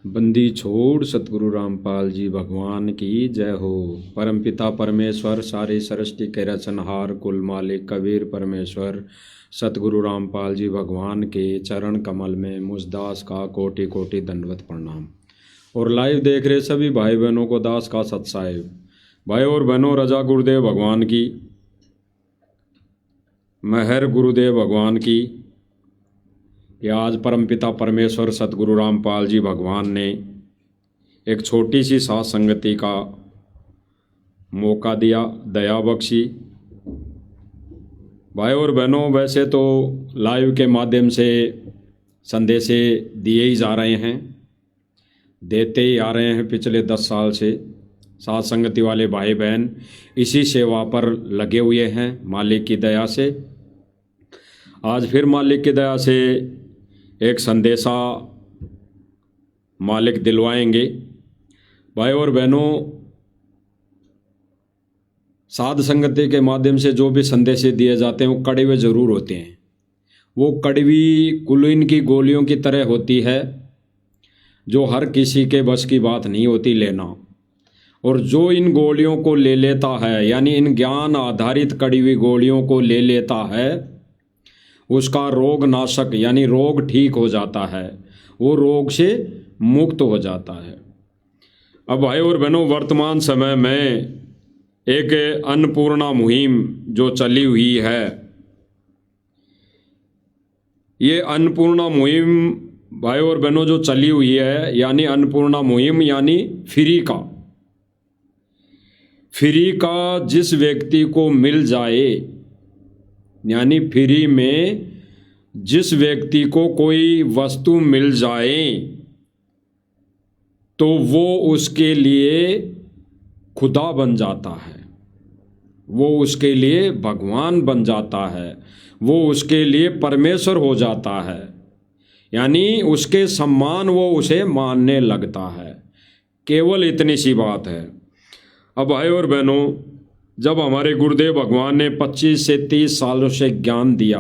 बंदी छोड़ सतगुरु रामपाल जी भगवान की जय हो। परमपिता परमेश्वर सारी सृष्टि के रचनहार कुल मालिक कबीर परमेश्वर सतगुरु रामपाल जी भगवान के चरण कमल में मुझदास का कोटि कोटि दंडवत प्रणाम। और लाइव देख रहे सभी भाई बहनों को दास का सत्साहिब। भाई और बहनों, रजा गुरुदेव भगवान की, मेहर गुरुदेव भगवान की कि आज परमपिता परमेश्वर सतगुरु रामपाल जी भगवान ने एक छोटी सी साथ संगति का मौका दिया, दया बख्शी। भाई और बहनों, वैसे तो लाइव के माध्यम से संदेशे दिए ही जा रहे हैं, देते ही आ रहे हैं पिछले 10 साल से। साथ संगति वाले भाई बहन इसी सेवा पर लगे हुए हैं मालिक की दया से। आज फिर मालिक की दया से एक संदेशा मालिक दिलवाएंगे। भाई और बहनों, साध संगति के माध्यम से जो भी संदेश दिए जाते हैं वो कड़वे ज़रूर होते हैं। वो कड़वी कुलीन की गोलियों की तरह होती है जो हर किसी के बस की बात नहीं होती लेना। और जो इन गोलियों को ले लेता है, यानी इन ज्ञान आधारित कड़वी गोलियों को ले लेता है, उसका रोग नाशक यानी रोग ठीक हो जाता है, वो रोग से मुक्त हो जाता है। अब भाई और बहनों, वर्तमान समय में एक अन्नपूर्णा मुहिम जो चली हुई है, ये अन्नपूर्णा मुहिम भाई और बहनों जो चली हुई है, यानी अन्नपूर्णा मुहिम यानी फ्री का जिस व्यक्ति को मिल जाए, यानी फ्री में जिस व्यक्ति को कोई वस्तु मिल जाए तो वो उसके लिए खुदा बन जाता है, वो उसके लिए भगवान बन जाता है, वो उसके लिए परमेश्वर हो जाता है, यानी उसके सम्मान वो उसे मानने लगता है। केवल इतनी सी बात है। अब भाई और बहनों, जब हमारे गुरुदेव भगवान ने 25 से 30 सालों से ज्ञान दिया,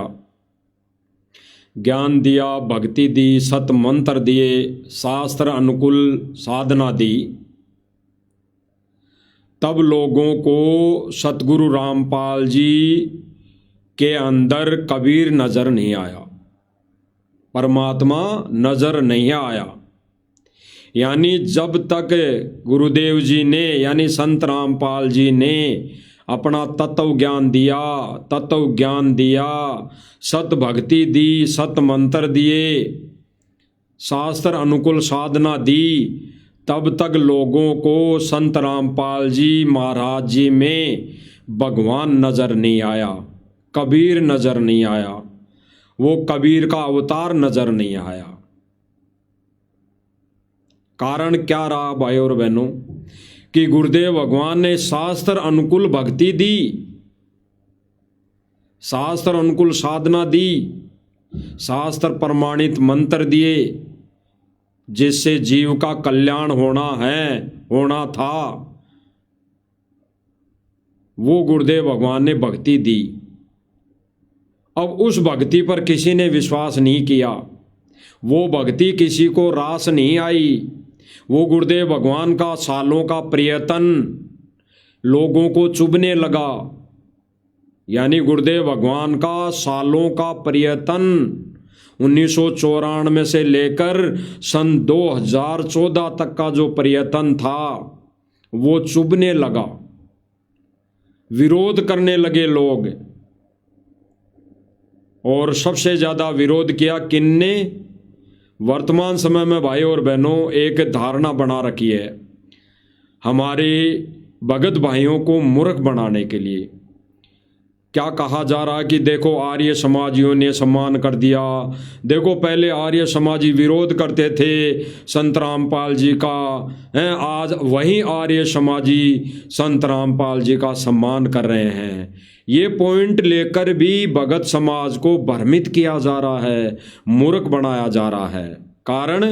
भक्ति दी, सत मंत्र दिए, शास्त्र अनुकूल साधना दी, तब लोगों को सतगुरु रामपाल जी के अंदर कबीर नजर नहीं आया, परमात्मा नजर नहीं आया। यानी जब तक गुरुदेव जी ने यानी संत रामपाल जी ने अपना तत्व ज्ञान दिया, सत भक्ति दी, सत मंत्र दिए, शास्त्र अनुकूल साधना दी, तब तक लोगों को संत रामपाल जी महाराज जी में भगवान नजर नहीं आया, कबीर नजर नहीं आया, वो कबीर का अवतार नजर नहीं आया। कारण क्या रहा भाई और बहनों कि गुरुदेव भगवान ने शास्त्र अनुकूल भक्ति दी, शास्त्र अनुकूल साधना दी, शास्त्र प्रमाणित मंत्र दिए, जिससे जीव का कल्याण होना था, वो गुरुदेव भगवान ने भक्ति दी। अब उस भक्ति पर किसी ने विश्वास नहीं किया, वो भक्ति किसी को रास नहीं आई। वो गुरुदेव भगवान का सालों का प्रयत्न लोगों को चुभने लगा, यानी गुरुदेव भगवान का सालों का प्रयत्न 1994 से लेकर सन 2014 तक का जो प्रयत्न था वो चुभने लगा, विरोध करने लगे लोग। और सबसे ज़्यादा विरोध किया किनने? वर्तमान समय में भाई और बहनों एक धारणा बना रखी है हमारे भगत भाइयों को मूर्ख बनाने के लिए। क्या कहा जा रहा है कि देखो आर्य समाजियों ने सम्मान कर दिया, देखो पहले आर्य समाजी विरोध करते थे संत रामपाल जी का, आज वही आर्य समाजी संत रामपाल जी का सम्मान कर रहे हैं। ये पॉइंट लेकर भी भगत समाज को भ्रमित किया जा रहा है, मूर्ख बनाया जा रहा है। कारण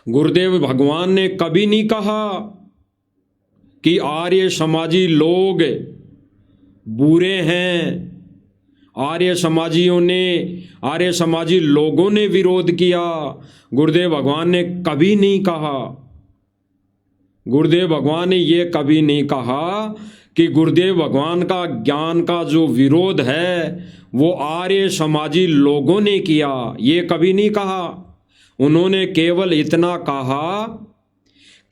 गुरुदेव भगवान ने कभी नहीं कहा कि आर्य समाजी लोग बुरे हैं, आर्य समाजियों ने, आर्य समाजी लोगों ने विरोध किया। गुरुदेव भगवान ने कभी नहीं कहा, गुरुदेव भगवान ने ये कभी नहीं कहा कि गुरुदेव भगवान का ज्ञान का जो विरोध है वो आर्य समाजी लोगों ने किया, ये कभी नहीं कहा। उन्होंने केवल इतना कहा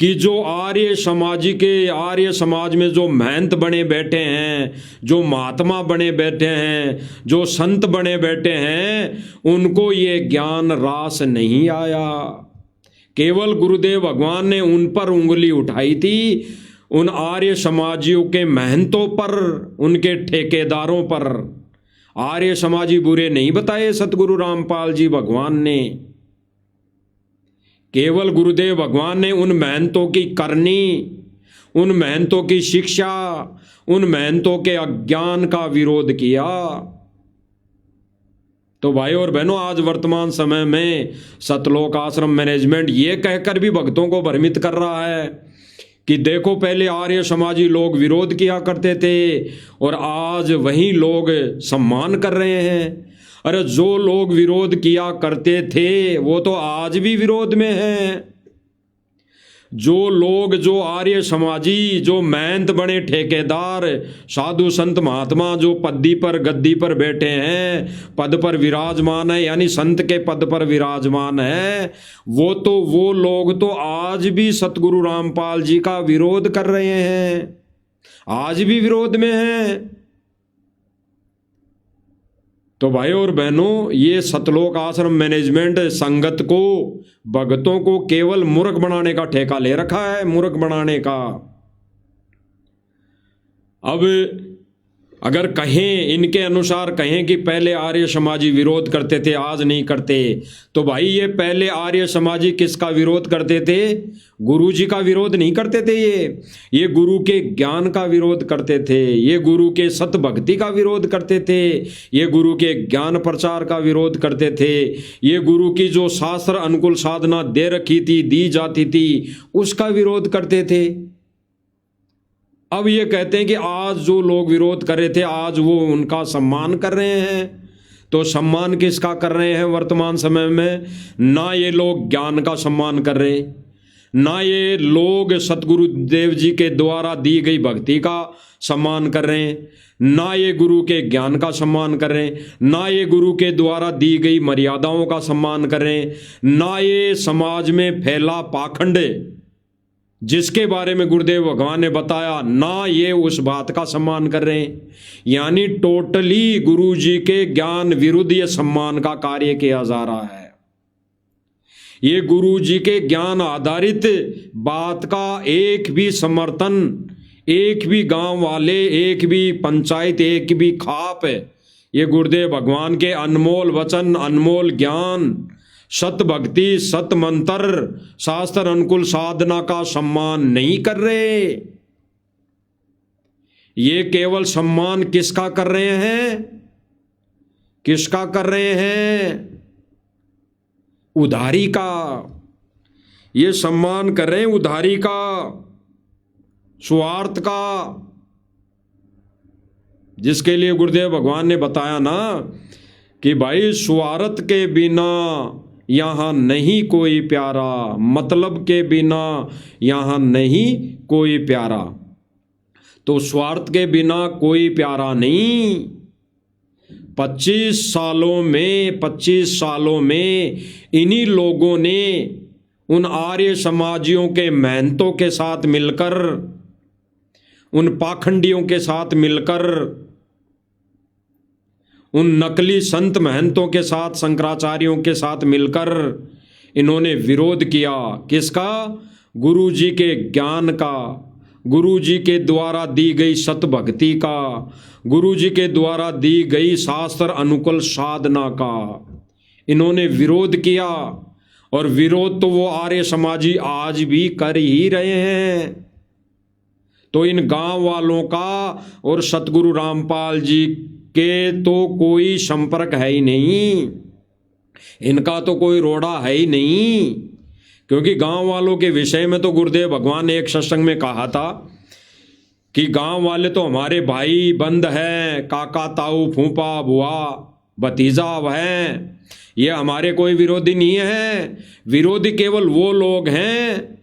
कि जो आर्य समाज में जो महंत बने बैठे हैं, जो महात्मा बने बैठे हैं, जो संत बने बैठे हैं, उनको ये ज्ञान रास नहीं आया। केवल गुरुदेव भगवान ने उन पर उंगली उठाई थी, उन आर्य समाजियों के महंतों पर, उनके ठेकेदारों पर। आर्य समाजी बुरे नहीं बताए सतगुरु रामपाल जी भगवान ने। केवल गुरुदेव भगवान ने उन महंतों की करनी, उन महंतों की शिक्षा, उन महंतों के अज्ञान का विरोध किया। तो भाई और बहनों, आज वर्तमान समय में सतलोक आश्रम मैनेजमेंट ये कहकर भी भक्तों को भ्रमित कर रहा है कि देखो पहले आर्य समाजी लोग विरोध किया करते थे और आज वही लोग सम्मान कर रहे हैं। अरे जो लोग विरोध किया करते थे वो तो आज भी विरोध में हैं। जो लोग, जो आर्य समाजी, जो महंत बने ठेकेदार, साधु संत महात्मा जो पद्दी पर गद्दी पर बैठे हैं, पद पर विराजमान है, यानी संत के पद पर विराजमान है, वो लोग तो आज भी सतगुरु रामपाल जी का विरोध कर रहे हैं, आज भी विरोध में हैं। तो भाई और बहनों, ये सतलोक आश्रम मैनेजमेंट संगत को, भक्तों को केवल मूर्ख बनाने का ठेका ले रखा है, मूर्ख बनाने का। अब अगर कहें, इनके अनुसार कहें कि पहले आर्य समाजी विरोध करते थे आज नहीं करते, तो भाई ये पहले आर्य समाजी किसका विरोध करते थे? गुरु जी का विरोध नहीं करते थे। ये गुरु के ज्ञान का विरोध करते थे, ये गुरु के सत भक्ति का विरोध करते थे, ये गुरु के ज्ञान प्रचार का विरोध करते थे, ये गुरु की जो शास्त्र अनुकूल साधना दे रखी थी, दी जाती थी, उसका विरोध करते थे। अब ये कहते हैं कि आज जो लोग विरोध कर रहे थे आज वो उनका सम्मान कर रहे हैं। तो सम्मान किसका कर रहे हैं वर्तमान समय में? ना ये लोग ज्ञान का सम्मान कर रहे, ना ये लोग सतगुरु देव जी के द्वारा दी गई भक्ति का सम्मान कर रहे हैं, ना ये गुरु के ज्ञान का सम्मान कर रहे हैं, ना ये गुरु के द्वारा दी गई मर्यादाओं का सम्मान कर रहे हैं, ना ये समाज में फैला पाखंड जिसके बारे में गुरुदेव भगवान ने बताया, ना ये उस बात का सम्मान कर रहे हैं। यानी टोटली गुरु जी के ज्ञान विरुद्ध ये सम्मान का कार्य किया जा रहा है। ये गुरु जी के ज्ञान आधारित बात का एक भी समर्थन, एक भी गांव वाले, एक भी पंचायत, एक भी खाप ये गुरुदेव भगवान के अनमोल वचन, अनमोल ज्ञान, सत भक्ति, सत मंत्र, शास्त्र अनुकूल साधना का सम्मान नहीं कर रहे। ये केवल सम्मान किसका कर रहे हैं? किसका कर रहे हैं? उधारी का। ये सम्मान कर रहे हैं उधारी का, स्वार्थ का, जिसके लिए गुरुदेव भगवान ने बताया ना कि भाई स्वार्थ के बिना यहां नहीं कोई प्यारा, मतलब के बिना यहां नहीं कोई प्यारा। तो स्वार्थ के बिना कोई प्यारा नहीं। 25 सालों में इन्हीं लोगों ने उन आर्य समाजियों के महंतों के साथ मिलकर, उन पाखंडियों के साथ मिलकर, उन नकली संत महंतों के साथ, शंकराचार्यों के साथ मिलकर इन्होंने विरोध किया। किसका? गुरु जी के ज्ञान का, गुरु जी के द्वारा दी गई सत भक्ति का, गुरु जी के द्वारा दी गई शास्त्र अनुकूल साधना का इन्होंने विरोध किया। और विरोध तो वो आर्य समाजी आज भी कर ही रहे हैं। तो इन गांव वालों का और सतगुरु रामपाल जी के तो कोई संपर्क है ही नहीं, इनका तो कोई रोड़ा है ही नहीं। क्योंकि गांव वालों के विषय में तो गुरुदेव भगवान ने एक सत्संग में कहा था कि गांव वाले तो हमारे भाई बंद हैं, काका ताऊ फूफा बुआ भतीजा हैं, ये हमारे कोई विरोधी नहीं है। विरोधी केवल वो लोग हैं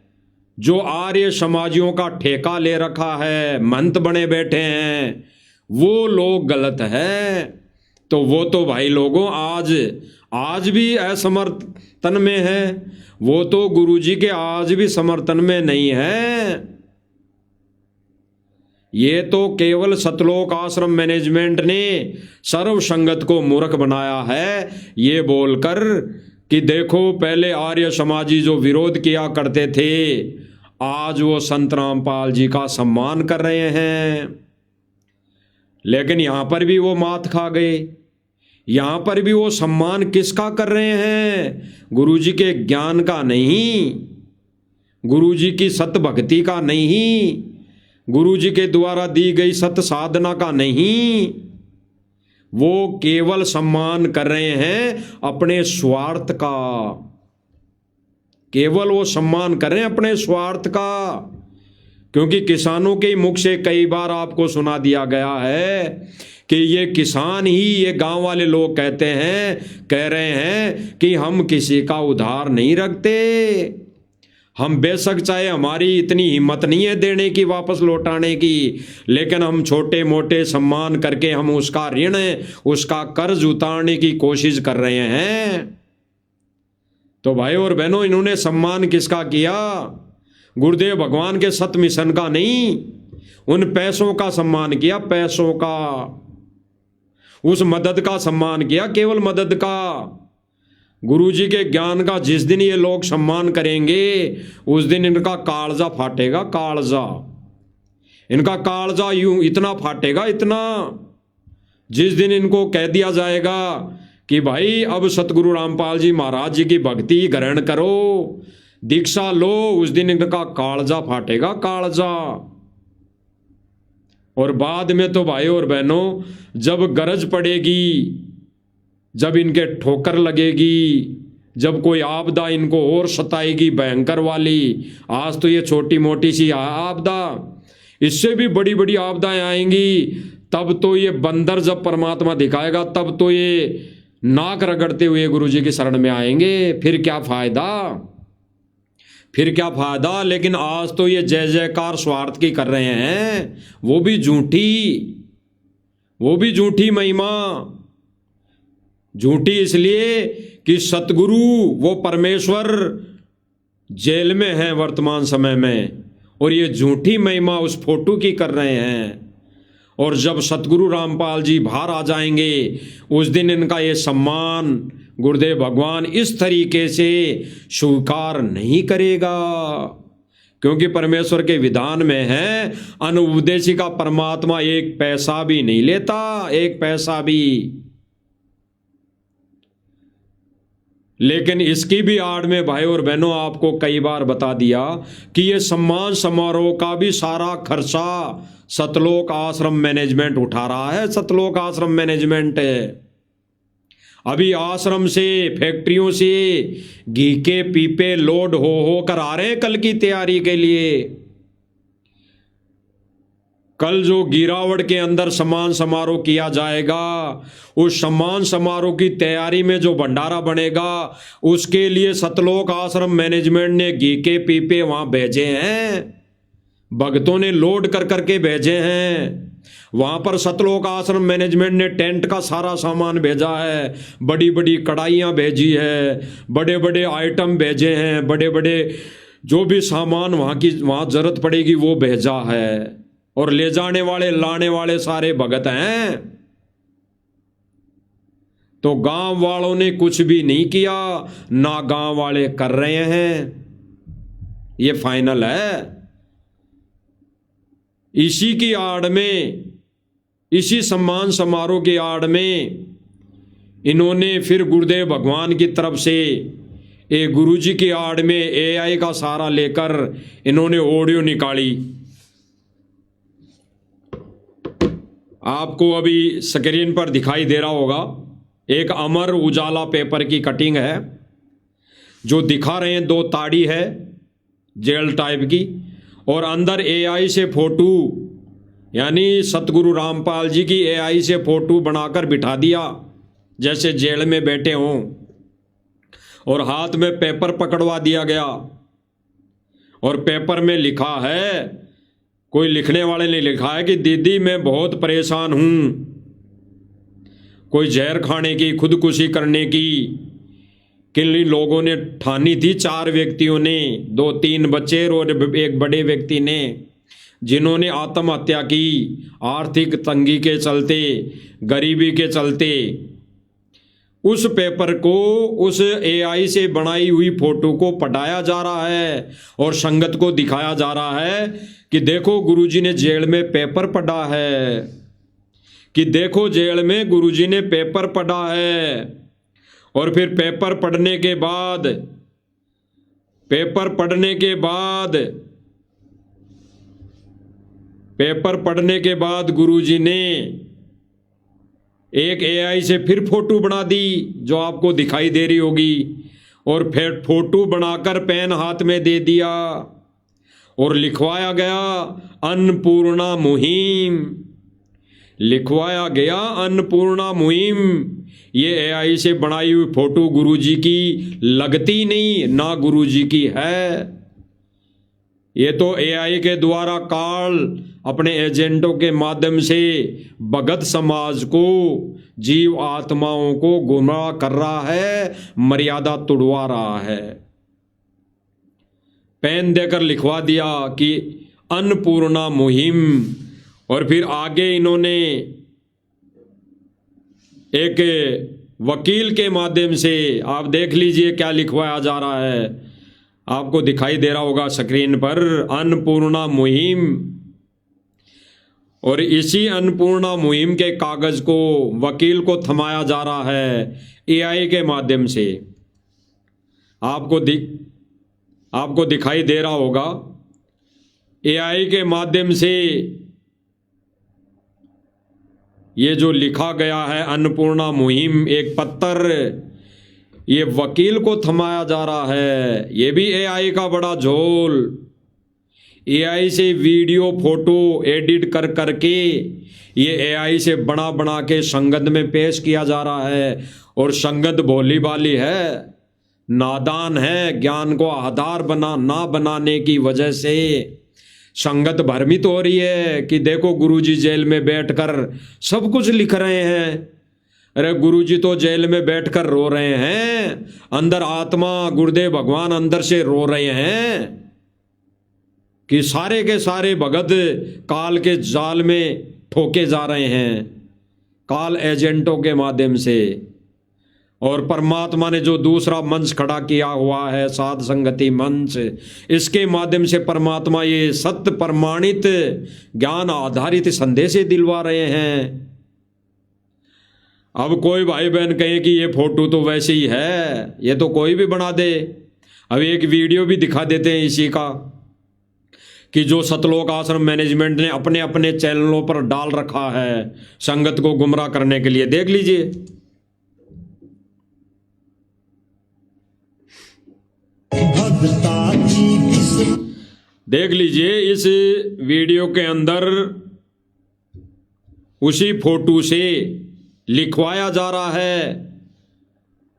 जो आर्य समाजियों का ठेका ले रखा है, महंत बने बैठे हैं, वो लोग गलत है। तो वो तो भाई लोगों आज भी असमर्थन में है, वो तो गुरुजी के आज भी समर्थन में नहीं है। ये तो केवल सतलोक आश्रम मैनेजमेंट ने सर्व संगत को मूर्ख बनाया है, ये बोलकर कि देखो पहले आर्य समाजी जो विरोध किया करते थे आज वो संत रामपाल जी का सम्मान कर रहे हैं। लेकिन यहां पर भी वो मात खा गए। यहां पर भी वो सम्मान किसका कर रहे हैं? गुरुजी के ज्ञान का नहीं, गुरुजी की सत भक्ति का नहीं, गुरुजी के द्वारा दी गई सत साधना का नहीं। वो केवल सम्मान कर रहे हैं अपने स्वार्थ का, केवल वो सम्मान कर रहे हैं अपने स्वार्थ का। क्योंकि किसानों के मुख से कई बार आपको सुना दिया गया है कि ये किसान ही, ये गांव वाले लोग कह रहे हैं कि हम किसी का उधार नहीं रखते, हम बेशक चाहे हमारी इतनी हिम्मत नहीं है देने की, वापस लौटाने की, लेकिन हम छोटे मोटे सम्मान करके हम उसका ऋण, उसका कर्ज उतारने की कोशिश कर रहे हैं। तो भाई और बहनों, इन्होंने सम्मान किसका किया? गुरुदेव भगवान के सत मिशन का नहीं, उन पैसों का सम्मान किया, पैसों का, उस मदद का सम्मान किया, केवल मदद का। गुरुजी के ज्ञान का जिस दिन ये लोग सम्मान करेंगे उस दिन इनका कालजा फाटेगा, कालजा, इनका कालजा यूं इतना फाटेगा, इतना, जिस दिन इनको कह दिया जाएगा कि भाई अब सतगुरु रामपाल जी महाराज जी की भक्ति ग्रहण करो, दीक्षा लो, उस दिन इनका कालजा फाटेगा, कालजा। और बाद में तो भाई और बहनों, जब गरज पड़ेगी, जब इनके ठोकर लगेगी, जब कोई आपदा इनको और सताएगी भयंकर वाली, आज तो ये छोटी मोटी सी आपदा, इससे भी बड़ी बड़ी आपदाएं आएंगी, तब तो ये बंदर जब परमात्मा दिखाएगा तब तो ये नाक रगड़ते हुए गुरुजी की शरण में आएंगे। फिर क्या फायदा, फिर क्या फायदा। लेकिन आज तो ये जय जयकार स्वार्थ की कर रहे हैं, वो भी झूठी महिमा। झूठी इसलिए कि सतगुरु वो परमेश्वर जेल में है वर्तमान समय में, और ये झूठी महिमा उस फोटो की कर रहे हैं। और जब सतगुरु रामपाल जी बाहर आ जाएंगे उस दिन इनका ये सम्मान गुरुदेव भगवान इस तरीके से स्वीकार नहीं करेगा, क्योंकि परमेश्वर के विधान में है अनुपदेशी का परमात्मा एक पैसा भी नहीं लेता, एक पैसा भी। लेकिन इसकी भी आड़ में भाई और बहनों आपको कई बार बता दिया कि ये सम्मान समारोह का भी सारा खर्चा सतलोक आश्रम मैनेजमेंट उठा रहा है। सतलोक आश्रम मैनेजमेंट अभी आश्रम से, फैक्ट्रियों से घी के पीपे लोड हो कर आ रहे हैं कल की तैयारी के लिए। कल जो गिरावट के अंदर सम्मान समारोह किया जाएगा, उस सम्मान समारोह की तैयारी में जो भंडारा बनेगा उसके लिए सतलोक आश्रम मैनेजमेंट ने घी के पीपे वहां भेजे हैं, भक्तों ने लोड कर करके भेजे हैं। वहां पर सतलोक आश्रम मैनेजमेंट ने टेंट का सारा सामान भेजा है, बड़ी बड़ी कढ़ाइयाँ भेजी है, बड़े बड़े आइटम भेजे हैं, बड़े बड़े जो भी सामान वहाँ जरूरत पड़ेगी वो भेजा है। और ले जाने वाले लाने वाले सारे भगत हैं। तो गांव वालों ने कुछ भी नहीं किया, ना गांव वाले कर रहे हैं, ये फाइनल है। इसी की आड़ में, इसी सम्मान समारोह की आड़ में इन्होंने फिर गुरुदेव भगवान की तरफ से गुरुजी की आड़ में AI का सहारा लेकर इन्होंने ऑडियो निकाली। आपको अभी स्क्रीन पर दिखाई दे रहा होगा, एक अमर उजाला पेपर की कटिंग है जो दिखा रहे हैं, 2 ताड़ी है जेल टाइप की, और अंदर AI से फोटो यानी सतगुरु रामपाल जी की एआई से फोटो बनाकर बिठा दिया जैसे जेल में बैठे हों, और हाथ में पेपर पकड़वा दिया गया, और पेपर में लिखा है, कोई लिखने वाले ने लिखा है कि दीदी मैं बहुत परेशान हूं, कोई जहर खाने की, खुदकुशी करने की किन लोगों ने ठानी थी। 4 व्यक्तियों ने, 2-3 बच्चे और एक बड़े व्यक्ति ने, जिन्होंने आत्महत्या की आर्थिक तंगी के चलते, गरीबी के चलते। उस पेपर को, उस एआई से बनाई हुई फोटो को पढ़ाया जा रहा है और संगत को दिखाया जा रहा है कि देखो गुरुजी ने जेल में पेपर पढ़ा है, कि देखो जेल में गुरुजी ने पेपर पढ़ा है। और फिर पेपर पढ़ने के बाद, पेपर पढ़ने के बाद गुरुजी ने एक एआई से फिर फोटो बना दी जो आपको दिखाई दे रही होगी, और फिर फोटो बनाकर पेन हाथ में दे दिया और लिखवाया गया अन्नपूर्णा मुहिम, लिखवाया गया अन्नपूर्णा मुहिम। ये एआई से बनाई हुई फोटो गुरुजी की लगती नहीं, ना गुरुजी की है। ये तो एआई के द्वारा काल अपने एजेंटों के माध्यम से भगत समाज को, जीव आत्माओं को गुमराह कर रहा है, मर्यादा तुड़वा रहा है। पेन देकर लिखवा दिया कि अन्नपूर्णा मुहिम, और फिर आगे इन्होंने एक वकील के माध्यम से, आप देख लीजिए क्या लिखवाया जा रहा है, आपको दिखाई दे रहा होगा स्क्रीन पर, अन्नपूर्णा मुहिम। और इसी अन्नपूर्णा मुहिम के कागज को वकील को थमाया जा रहा है एआई के माध्यम से। आपको दिखाई दे रहा होगा एआई के माध्यम से ये जो लिखा गया है अन्नपूर्णा मुहिम, एक पत्र, ये वकील को थमाया जा रहा है। ये भी एआई का बड़ा झोल। एआई से वीडियो फोटो एडिट कर करके ये एआई से बना के संगत में पेश किया जा रहा है, और संगत भोली भाली है, नादान है, ज्ञान को आधार ना बनाने की वजह से संगत भ्रमित हो रही है कि देखो गुरुजी जेल में बैठकर सब कुछ लिख रहे हैं। अरे गुरुजी तो जेल में बैठकर रो रहे हैं, अंदर आत्मा गुरुदेव भगवान अंदर से रो रहे हैं कि सारे के सारे भगत काल के जाल में ठोके जा रहे हैं, काल एजेंटों के माध्यम से। और परमात्मा ने जो दूसरा मंच खड़ा किया हुआ है, साध संगति मंच, इसके माध्यम से परमात्मा ये सत्य प्रमाणित ज्ञान आधारित संदेश दिलवा रहे हैं। अब कोई भाई बहन कहे कि ये फोटो तो वैसे ही है, ये तो कोई भी बना दे। अब एक वीडियो भी दिखा देते हैं इसी का, कि जो सतलोक आश्रम मैनेजमेंट ने अपने अपने चैनलों पर डाल रखा है संगत को गुमराह करने के लिए। देख लीजिए। देख लीजिए इस वीडियो के अंदर उसी फोटो से लिखवाया जा रहा है।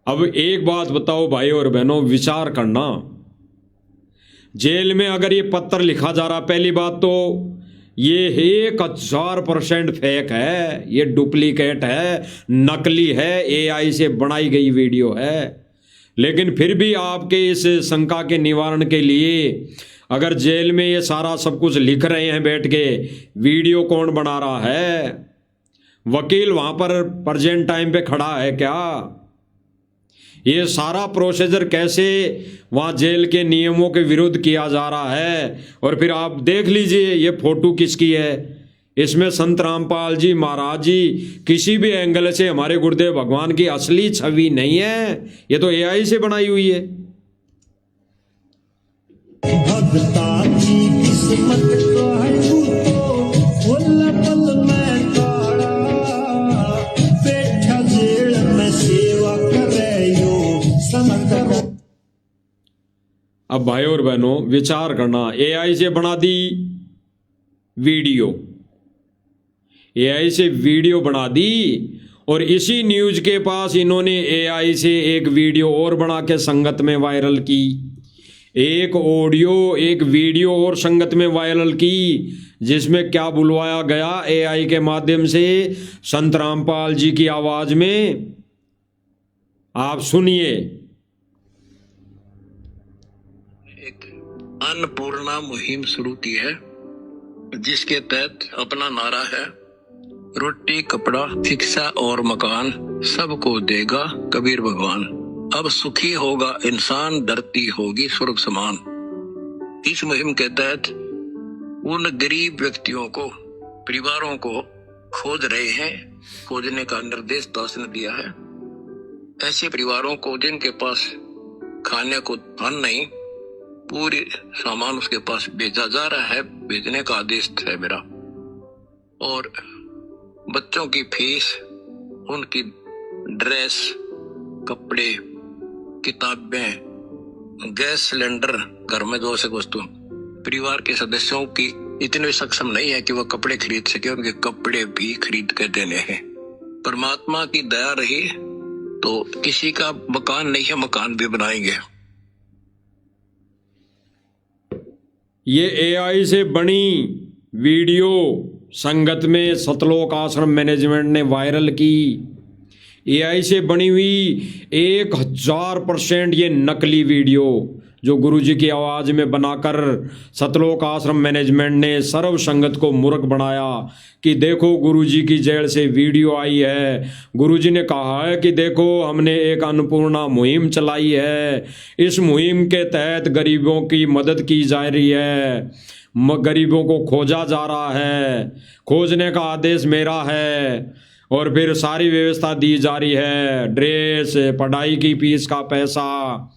अब एक बात बताओ भाई और बहनों, विचार करना, जेल में अगर ये पत्र लिखा जा रहा, पहली बात तो ये 1000% फेक है, ये डुप्लीकेट है, नकली है, एआई से बनाई गई वीडियो है। लेकिन फिर भी आपके इस शंका के निवारण के लिए, अगर जेल में ये सारा सब कुछ लिख रहे हैं बैठ के, वीडियो कौन बना रहा है? वकील वहां पर प्रेजेंट टाइम पे खड़ा है क्या? ये सारा प्रोसीजर कैसे वहां जेल के नियमों के विरुद्ध किया जा रहा है? और फिर आप देख लीजिए ये फोटो किसकी है। इसमें संत रामपाल जी महाराज जी किसी भी एंगल से हमारे गुरुदेव भगवान की असली छवि नहीं है, ये तो एआई से बनाई हुई है। भगता की किस्मत को है बैठा जेल में सेवा करे यो समझ। अब भाई और बहनों विचार करना, एआई से बना दी वीडियो, एआई से वीडियो बना दी और इसी न्यूज के पास इन्होंने एआई से एक वीडियो और बना के संगत में वायरल की, एक ऑडियो एक वीडियो और संगत में वायरल की, जिसमें क्या बुलवाया गया एआई के माध्यम से संत रामपाल जी की आवाज में। आप सुनिए। एक अन्नपूर्णा मुहिम शुरू की है, जिसके तहत अपना नारा है, रोटी कपड़ा शिक्षा और मकान सबको देगा कबीर भगवान। अब सुखी होगा इंसान, धरती होगी स्वर्ग समान। इस मुहिम के तहत उन गरीब व्यक्तियों को, परिवारों को खोज रहे हैं, खोजने का निर्देश दास ने दिया है। ऐसे परिवारों को जिनके पास खाने को धन नहीं, पूरी सामान उसके पास भेजा जा रहा है, भेजने का आदेश है मेरा। और बच्चों की फीस, उनकी ड्रेस, कपड़े, किताबें, गैस सिलेंडर, घर में आवश्यक वस्तु, परिवार के सदस्यों की इतने सक्षम नहीं है कि वह कपड़े खरीद सके, उनके कपड़े भी खरीद के देने हैं। परमात्मा की दया रही तो किसी का मकान नहीं है, मकान भी बनाएंगे। ये एआई से बनी वीडियो संगत में सतलोक आश्रम मैनेजमेंट ने वायरल की। एआई से बनी हुई 1000% ये नकली वीडियो जो गुरुजी की आवाज में बनाकर सतलोक आश्रम मैनेजमेंट ने सर्व संगत को मूर्ख बनाया कि देखो गुरुजी की जेल से वीडियो आई है। गुरुजी ने कहा है कि देखो हमने एक अन्नपूर्णा मुहिम चलाई है, इस मुहिम के तहत गरीबों की मदद की जा रही है, गरीबों को खोजा जा रहा है, खोजने का आदेश मेरा है, और फिर सारी व्यवस्था दी जा रही है, ड्रेस, पढ़ाई की फीस का पैसा,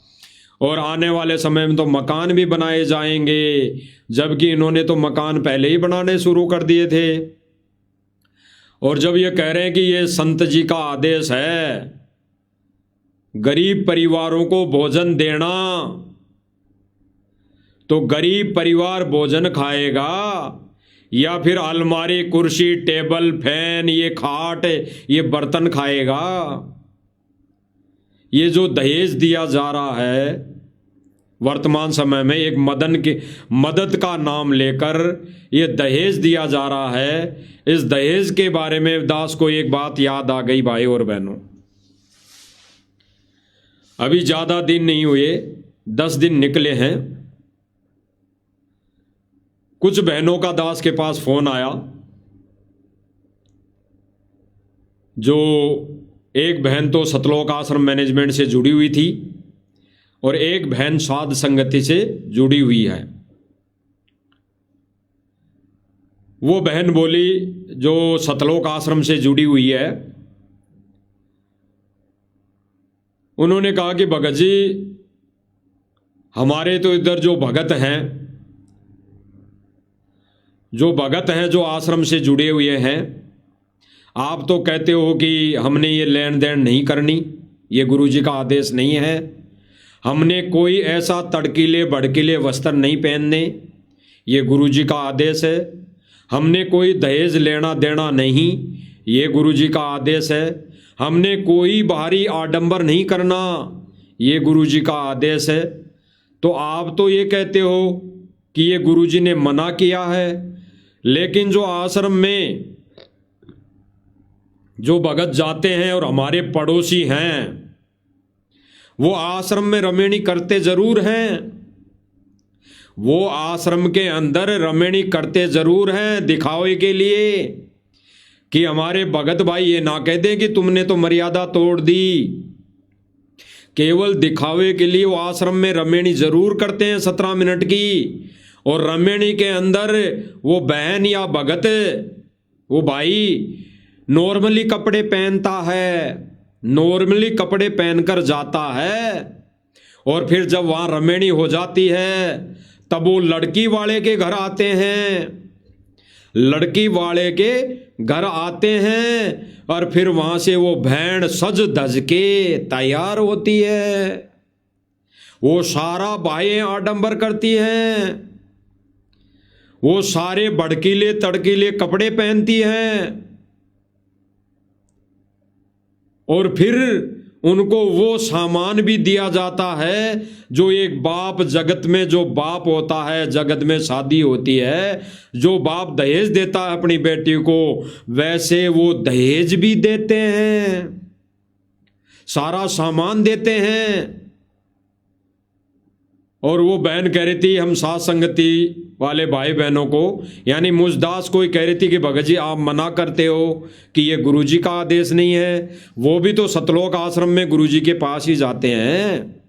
और आने वाले समय में तो मकान भी बनाए जाएंगे, जबकि इन्होंने तो मकान पहले ही बनाने शुरू कर दिए थे। और जब ये कह रहे हैं कि ये संत जी का आदेश है गरीब परिवारों को भोजन देना, तो गरीब परिवार भोजन खाएगा या फिर अलमारी, कुर्सी, टेबल, फैन, ये खाट, ये बर्तन खाएगा? ये जो दहेज दिया जा रहा है वर्तमान समय में, एक मदद का नाम लेकर ये दहेज दिया जा रहा है। इस दहेज के बारे में दास को एक बात याद आ गई भाई और बहनों। अभी ज्यादा दिन नहीं हुए, 10 दिन निकले हैं। कुछ बहनों का दास के पास फोन आया, जो एक बहन तो सतलोक आश्रम मैनेजमेंट से जुड़ी हुई थी और एक बहन साध संगति से जुड़ी हुई है। वो बहन बोली जो सतलोक आश्रम से जुड़ी हुई है, उन्होंने कहा कि भगत जी हमारे तो इधर जो भगत हैं, जो आश्रम से जुड़े हुए हैं, आप तो कहते हो कि हमने ये लेन देन नहीं करनी, ये गुरुजी का आदेश नहीं है, हमने कोई ऐसा तड़कीले भड़कीले वस्त्र नहीं पहनने, ये गुरुजी का आदेश है, हमने कोई दहेज लेना देना नहीं, ये गुरुजी का आदेश है, हमने कोई बाहरी आडंबर नहीं करना, ये गुरुजी का आदेश है। तो आप तो ये कहते हो कि ये गुरुजी ने मना किया है, लेकिन जो आश्रम में जो भगत जाते हैं और हमारे पड़ोसी हैं, वो आश्रम में रमेणी करते जरूर हैं, वो आश्रम के अंदर रमेणी करते जरूर हैं दिखावे के लिए, कि हमारे भगत भाई ये ना कह दें कि तुमने तो मर्यादा तोड़ दी। केवल दिखावे के लिए वो आश्रम में रमेणी जरूर करते हैं 17 मिनट की, और रमेणी के अंदर वो बहन या भगत, वो भाई नॉर्मली कपड़े पहनता है, नॉर्मली कपड़े पहनकर जाता है, और फिर जब वहां रमेणी हो जाती है तब वो लड़की वाले के घर आते हैं, लड़की वाले के घर आते हैं, और फिर वहां से वो बहन सज धज के तैयार होती है, वो सारा बाह्य आडंबर करती है, वो सारे भड़कीले तड़कीले कपड़े पहनती हैं, और फिर उनको वो सामान भी दिया जाता है जो एक बाप, जगत में जो बाप होता है, जगत में शादी होती है, जो बाप दहेज देता है अपनी बेटी को, वैसे वो दहेज भी देते हैं, सारा सामान देते हैं। और वो बहन कह रही थी हम साथ संगति वाले भाई बहनों को, यानी मुझदास को ही कह रही थी कि भगत जी आप मना करते हो कि ये गुरुजी का आदेश नहीं है, वो भी तो सतलोक आश्रम में गुरुजी के पास ही जाते हैं,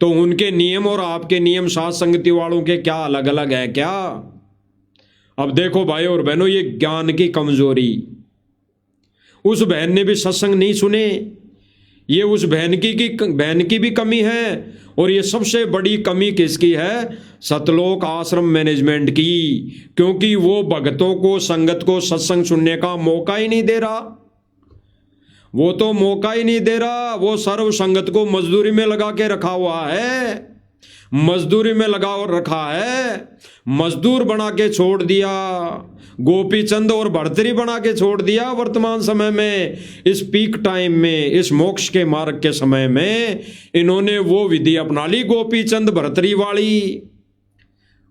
तो उनके नियम और आपके नियम साथ संगति वालों के क्या अलग अलग है क्या? अब देखो भाई और बहनों, ये ज्ञान की कमजोरी, उस बहन ने भी सत्संग नहीं सुने, ये उस बहन की भी कमी है। और ये सबसे बड़ी कमी किसकी है? सतलोक आश्रम मैनेजमेंट की, क्योंकि वो भक्तों को, संगत को सत्संग सुनने का मौका ही नहीं दे रहा। वो तो मौका ही नहीं दे रहा, वो सर्व संगत को मजदूरी में लगा के रखा हुआ है, मजदूरी में लगा रखा है, मजदूर बना के छोड़ दिया, गोपीचंद और भर्तरी बना के छोड़ दिया। वर्तमान समय में, इस पीक टाइम में, इस मोक्ष के मार्ग के समय में इन्होंने वो विधि अपना ली गोपीचंद भर्तरी वाली।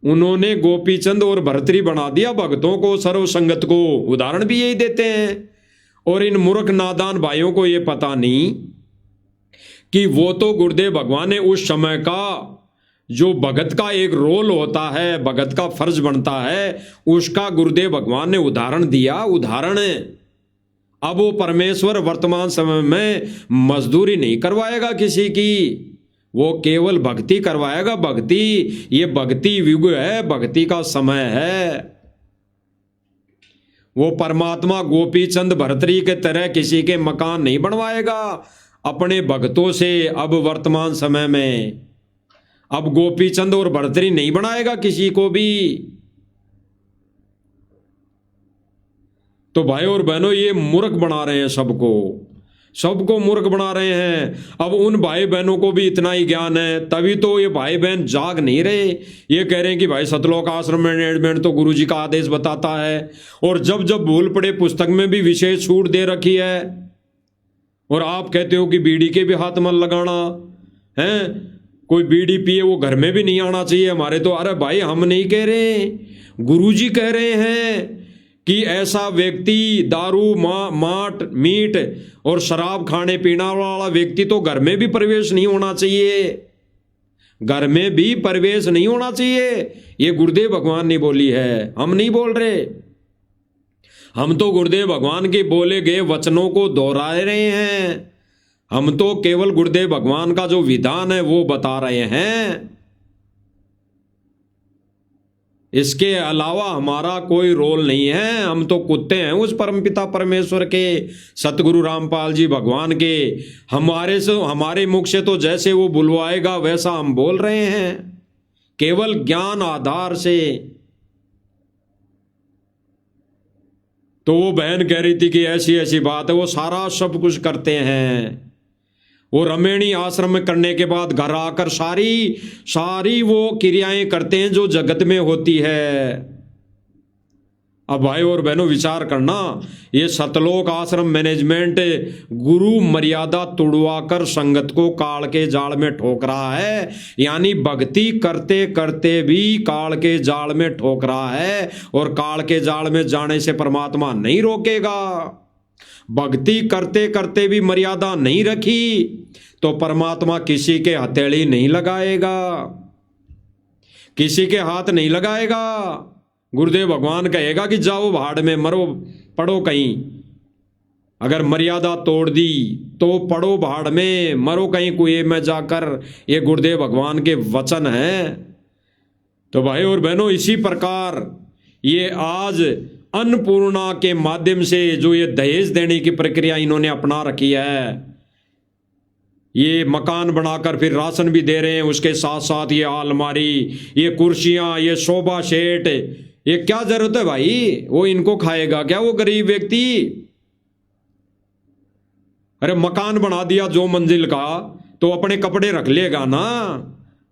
उन्होंने गोपीचंद और भर्तरी बना दिया भक्तों को, सर्व संगत को। उदाहरण भी यही देते हैं। और इन मूर्ख नादान भाइयों को ये पता नहीं कि वो तो गुरुदेव भगवान ने उस समय का जो भगत का एक रोल होता है, भगत का फर्ज बनता है, उसका गुरुदेव भगवान ने उदाहरण दिया। उदाहरण अब वो परमेश्वर वर्तमान समय में मजदूरी नहीं करवाएगा किसी की, वो केवल भक्ति करवाएगा। भक्ति, ये भक्ति युग है, भक्ति का समय है। वो परमात्मा गोपीचंद भर्तरी के तरह किसी के मकान नहीं बनवाएगा अपने भक्तों से। अब वर्तमान समय में अब गोपीचंद और भर्तरी नहीं बनाएगा किसी को भी। तो भाई और बहनों, ये मूर्ख बना रहे हैं सबको मूर्ख बना रहे हैं। अब उन भाई बहनों को भी इतना ही ज्ञान है, तभी तो ये भाई बहन जाग नहीं रहे। ये कह रहे हैं कि भाई सतलोक आश्रम मैनेजमेंट तो गुरुजी का आदेश बताता है, और जब जब भूल पड़े पुस्तक में भी विशेष छूट दे रखी है। और आप कहते हो कि बीड़ी के भी हाथ मत लगाना है, कोई बीड़ी पिए वो घर में भी नहीं आना चाहिए हमारे तो। अरे भाई, हम नहीं कह रहे, गुरुजी कह रहे हैं कि ऐसा व्यक्ति दारू, माट, मीट और शराब खाने पीने वाला व्यक्ति तो घर में भी प्रवेश नहीं होना चाहिए, घर में भी प्रवेश नहीं होना चाहिए। ये गुरुदेव भगवान ने बोली है, हम नहीं बोल रहे। हम तो गुरुदेव भगवान के बोले गए वचनों को दोहरा रहे हैं। हम तो केवल गुरुदेव भगवान का जो विधान है वो बता रहे हैं। इसके अलावा हमारा कोई रोल नहीं है। हम तो कुत्ते हैं उस परमपिता परमेश्वर के, सतगुरु रामपाल जी भगवान के। हमारे मुख से तो जैसे वो बुलवाएगा वैसा हम बोल रहे हैं, केवल ज्ञान आधार से। तो वो बहन कह रही थी कि ऐसी ऐसी बात है, वो सारा सब कुछ करते हैं। वो रमेणी आश्रम में करने के बाद घर आकर सारी वो क्रियाएं करते हैं जो जगत में होती है। अब भाई और बहनों विचार करना, ये सतलोक आश्रम मैनेजमेंट गुरु मर्यादा तुड़वाकर संगत को काल के जाल में ठोक रहा है। यानी भक्ति करते करते भी काल के जाल में ठोक रहा है, और काल के जाल में जाने से परमात्मा नहीं रोकेगा। भक्ति करते करते भी मर्यादा नहीं रखी तो परमात्मा किसी के हथेली नहीं लगाएगा, किसी के हाथ नहीं लगाएगा। गुरुदेव भगवान कहेगा कि जाओ भाड़ में मरो, पड़ो कहीं। अगर मर्यादा तोड़ दी तो पड़ो भाड़ में, मरो कहीं कुएं में जाकर। ये गुरुदेव भगवान के वचन हैं। तो भाई और बहनों, इसी प्रकार ये आज अन्नपूर्णा के माध्यम से जो ये दहेज देने की प्रक्रिया इन्होंने अपना रखी है, ये मकान बनाकर फिर राशन भी दे रहे हैं, उसके साथ साथ ये अलमारी, ये कुर्सियां, ये सोफा सेट, ये क्या जरूरत है भाई? वो इनको खाएगा क्या वो गरीब व्यक्ति? अरे मकान बना दिया 2 मंजिल का तो अपने कपड़े रख लेगा ना।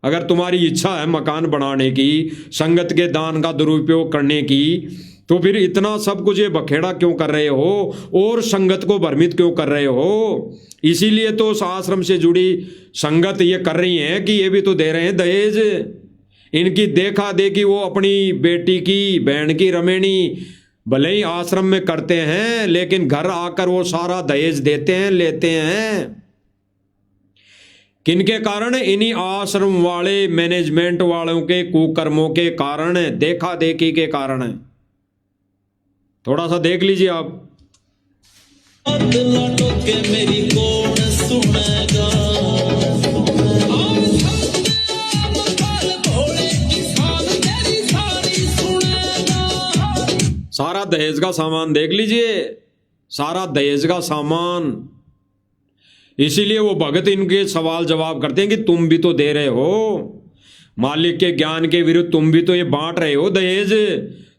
अगर तुम्हारी इच्छा है मकान बनाने की, संगत के दान का दुरुपयोग करने की, तो फिर इतना सब कुछ ये बखेड़ा क्यों कर रहे हो और संगत को भ्रमित क्यों कर रहे हो? इसीलिए तो उस आश्रम से जुड़ी संगत ये कर रही है कि ये भी तो दे रहे हैं दहेज। इनकी देखा देखी वो अपनी बेटी की, बहन की रमेणी भले ही आश्रम में करते हैं, लेकिन घर आकर वो सारा दहेज देते हैं, लेते हैं। किनके कारण? इन्हीं आश्रम वाले मैनेजमेंट वालों के कुकर्मों के कारण, देखा देखी के कारण। थोड़ा सा देख लीजिए आप। मेरी कौन सुनेगा? सारा दहेज का सामान देख लीजिए, सारा दहेज का सामान। इसीलिए वो भगत इनके सवाल जवाब करते हैं कि तुम भी तो दे रहे हो, मालिक के ज्ञान के विरुद्ध तुम भी तो ये बांट रहे हो दहेज,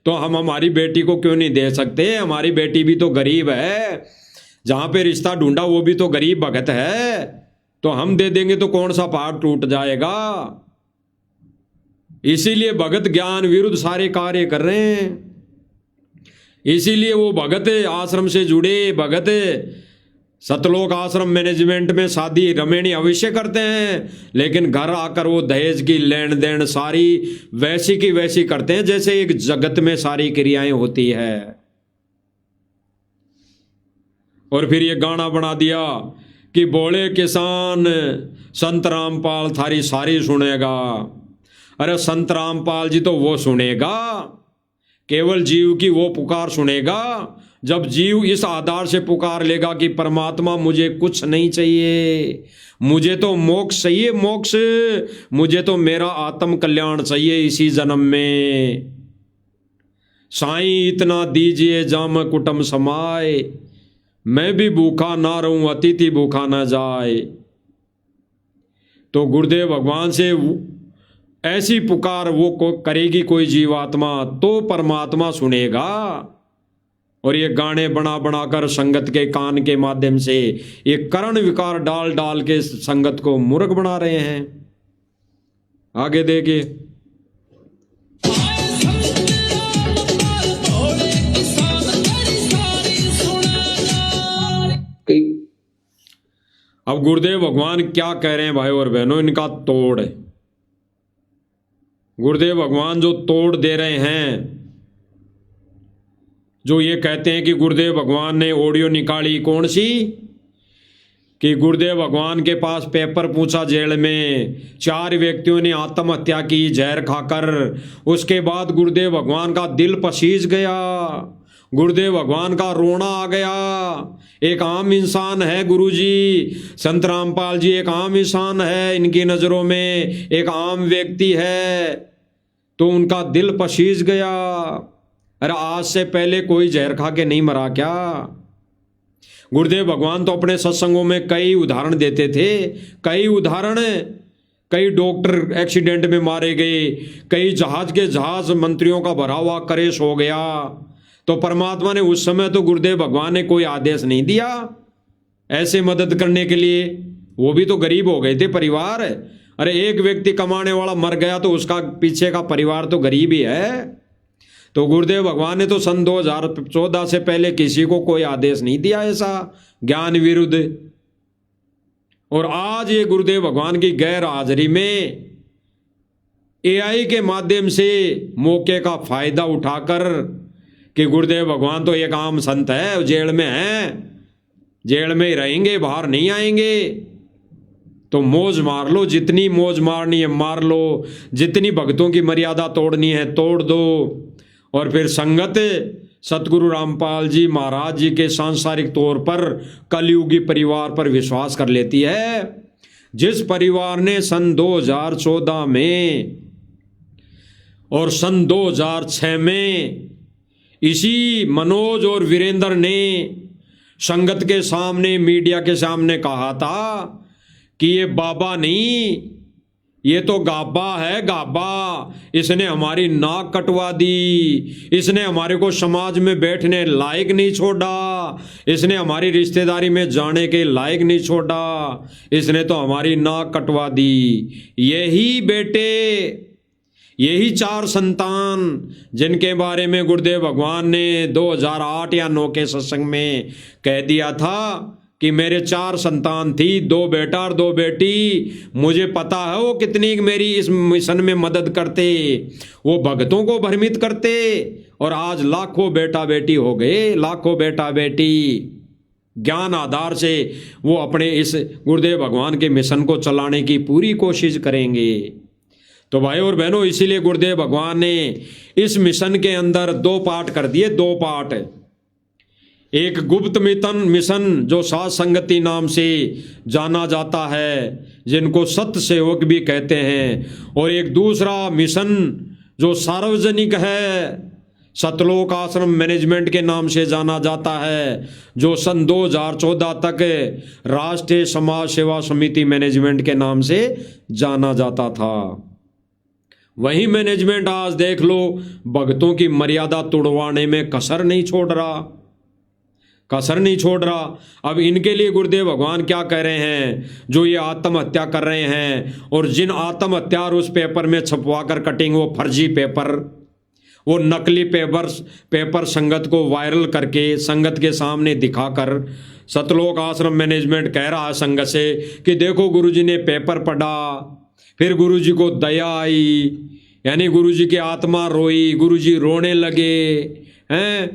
तो हम हमारी बेटी को क्यों नहीं दे सकते? हमारी बेटी भी तो गरीब है, जहां पे रिश्ता ढूंढा वो भी तो गरीब भगत है, तो हम दे देंगे तो कौन सा पहाड़ टूट जाएगा? इसीलिए भगत ज्ञान विरुद्ध सारे कार्य कर रहे हैं। इसीलिए वो भगत आश्रम से जुड़े भगत सतलोक आश्रम मैनेजमेंट में शादी रमेणी अवश्य करते हैं, लेकिन घर आकर वो दहेज की लेन देन सारी वैसी की वैसी करते हैं जैसे एक जगत में सारी क्रियाएं होती है। और फिर ये गाना बना दिया कि बोले किसान संत रामपाल थारी सारी सुनेगा। अरे संत रामपाल जी तो वो सुनेगा, केवल जीव की वो पुकार सुनेगा जब जीव इस आधार से पुकार लेगा कि परमात्मा मुझे कुछ नहीं चाहिए, मुझे तो मोक्ष चाहिए, मोक्ष, मुझे तो मेरा आत्म कल्याण चाहिए इसी जन्म में। साईं इतना दीजिए जाम कुटुम समाए, मैं भी भूखा ना रहूं अतिथि भूखा ना जाए। तो गुरुदेव भगवान से ऐसी पुकार वो करेगी कोई जीवात्मा तो परमात्मा सुनेगा। और ये गाने बना बनाकर संगत के कान के माध्यम से ये करण विकार डाल डाल के संगत को मूर्ख बना रहे हैं। आगे देखिए। अब गुरुदेव भगवान क्या कह रहे हैं भाई और बहनों, इनका तोड़ है। गुरुदेव भगवान जो तोड़ दे रहे हैं, जो ये कहते हैं कि गुरुदेव भगवान ने ऑडियो निकाली कौन सी, कि गुरुदेव भगवान के पास पेपर पूछा जेल में, 4 व्यक्तियों ने आत्महत्या की जहर खाकर, उसके बाद गुरुदेव भगवान का दिल पसीज गया, गुरुदेव भगवान का रोना आ गया। एक आम इंसान है गुरुजी, संत रामपाल जी एक आम इंसान है, इनकी नज़रों में एक आम व्यक्ति है, तो उनका दिल पसीज गया। अरे आज से पहले कोई जहर खा के नहीं मरा क्या? गुरुदेव भगवान तो अपने सत्संगों में कई उदाहरण देते थे, कई उदाहरण, कई डॉक्टर एक्सीडेंट में मारे गए, कई जहाज के जहाज मंत्रियों का भरा हुआ क्रेश हो गया। तो परमात्मा ने उस समय तो गुरुदेव भगवान ने कोई आदेश नहीं दिया ऐसे मदद करने के लिए, वो भी तो गरीब हो गए थे परिवार। अरे एक व्यक्ति कमाने वाला मर गया तो उसका पीछे का परिवार तो गरीब ही है। तो गुरुदेव भगवान ने तो सन 2014 से पहले किसी को कोई आदेश नहीं दिया ऐसा ज्ञान विरुद्ध। और आज ये गुरुदेव भगवान की गैर हाजिरी में AI के माध्यम से मौके का फायदा उठाकर कि गुरुदेव भगवान तो एक आम संत है, जेल में हैं, जेल में ही रहेंगे, बाहर नहीं आएंगे, तो मौज मार लो, जितनी मौज मारनी है मार लो, जितनी भक्तों की मर्यादा तोड़नी है तोड़ दो। और फिर संगत सतगुरु रामपाल जी महाराज जी के सांसारिक तौर पर कलयुगी परिवार पर विश्वास कर लेती है, जिस परिवार ने सन 2014 में और सन 2006 में इसी मनोज और वीरेंद्र ने संगत के सामने, मीडिया के सामने कहा था कि ये बाबा नहीं, ये तो गाबा है, गाबा, इसने हमारी नाक कटवा दी, इसने हमारे को समाज में बैठने लायक नहीं छोड़ा, इसने हमारी रिश्तेदारी में जाने के लायक नहीं छोड़ा, इसने तो हमारी नाक कटवा दी। यही बेटे यही 4 संतान जिनके बारे में गुरुदेव भगवान ने 2008 या 9 के सत्संग में कह दिया था कि मेरे 4 संतान थी, 2 बेटा और 2 बेटी। मुझे पता है वो कितनी मेरी इस मिशन में मदद करते, वो भक्तों को भ्रमित करते, और आज लाखों बेटा बेटी हो गए, लाखों बेटा बेटी ज्ञान आधार से वो अपने इस गुरुदेव भगवान के मिशन को चलाने की पूरी कोशिश करेंगे। तो भाई और बहनों, इसीलिए गुरुदेव भगवान ने इस मिशन के अंदर 2 पार्ट कर दिए, 2 पार्ट। एक गुप्त मिशन जो साध संगति नाम से जाना जाता है, जिनको सत्य सेवक भी कहते हैं, और एक दूसरा मिशन जो सार्वजनिक है, सतलोक आश्रम मैनेजमेंट के नाम से जाना जाता है, जो सन 2014 तक राष्ट्रीय समाज सेवा समिति मैनेजमेंट के नाम से जाना जाता था। वही मैनेजमेंट आज देख लो भक्तों की मर्यादा तोड़वाने में कसर नहीं छोड़ रहा। अब इनके लिए गुरुदेव भगवान क्या कह रहे हैं, जो ये आत्महत्या कर रहे हैं, और जिन आत्महत्या उस पेपर में छपवा कर कटिंग, वो फर्जी पेपर, वो नकली पेपर संगत को वायरल करके संगत के सामने दिखाकर सतलोक आश्रम मैनेजमेंट कह रहा है संगत से कि देखो गुरुजी ने पेपर पढ़ा, फिर गुरुजी को दया आई, यानी गुरुजी की आत्मा रोई, गुरुजी रोने लगे हैं,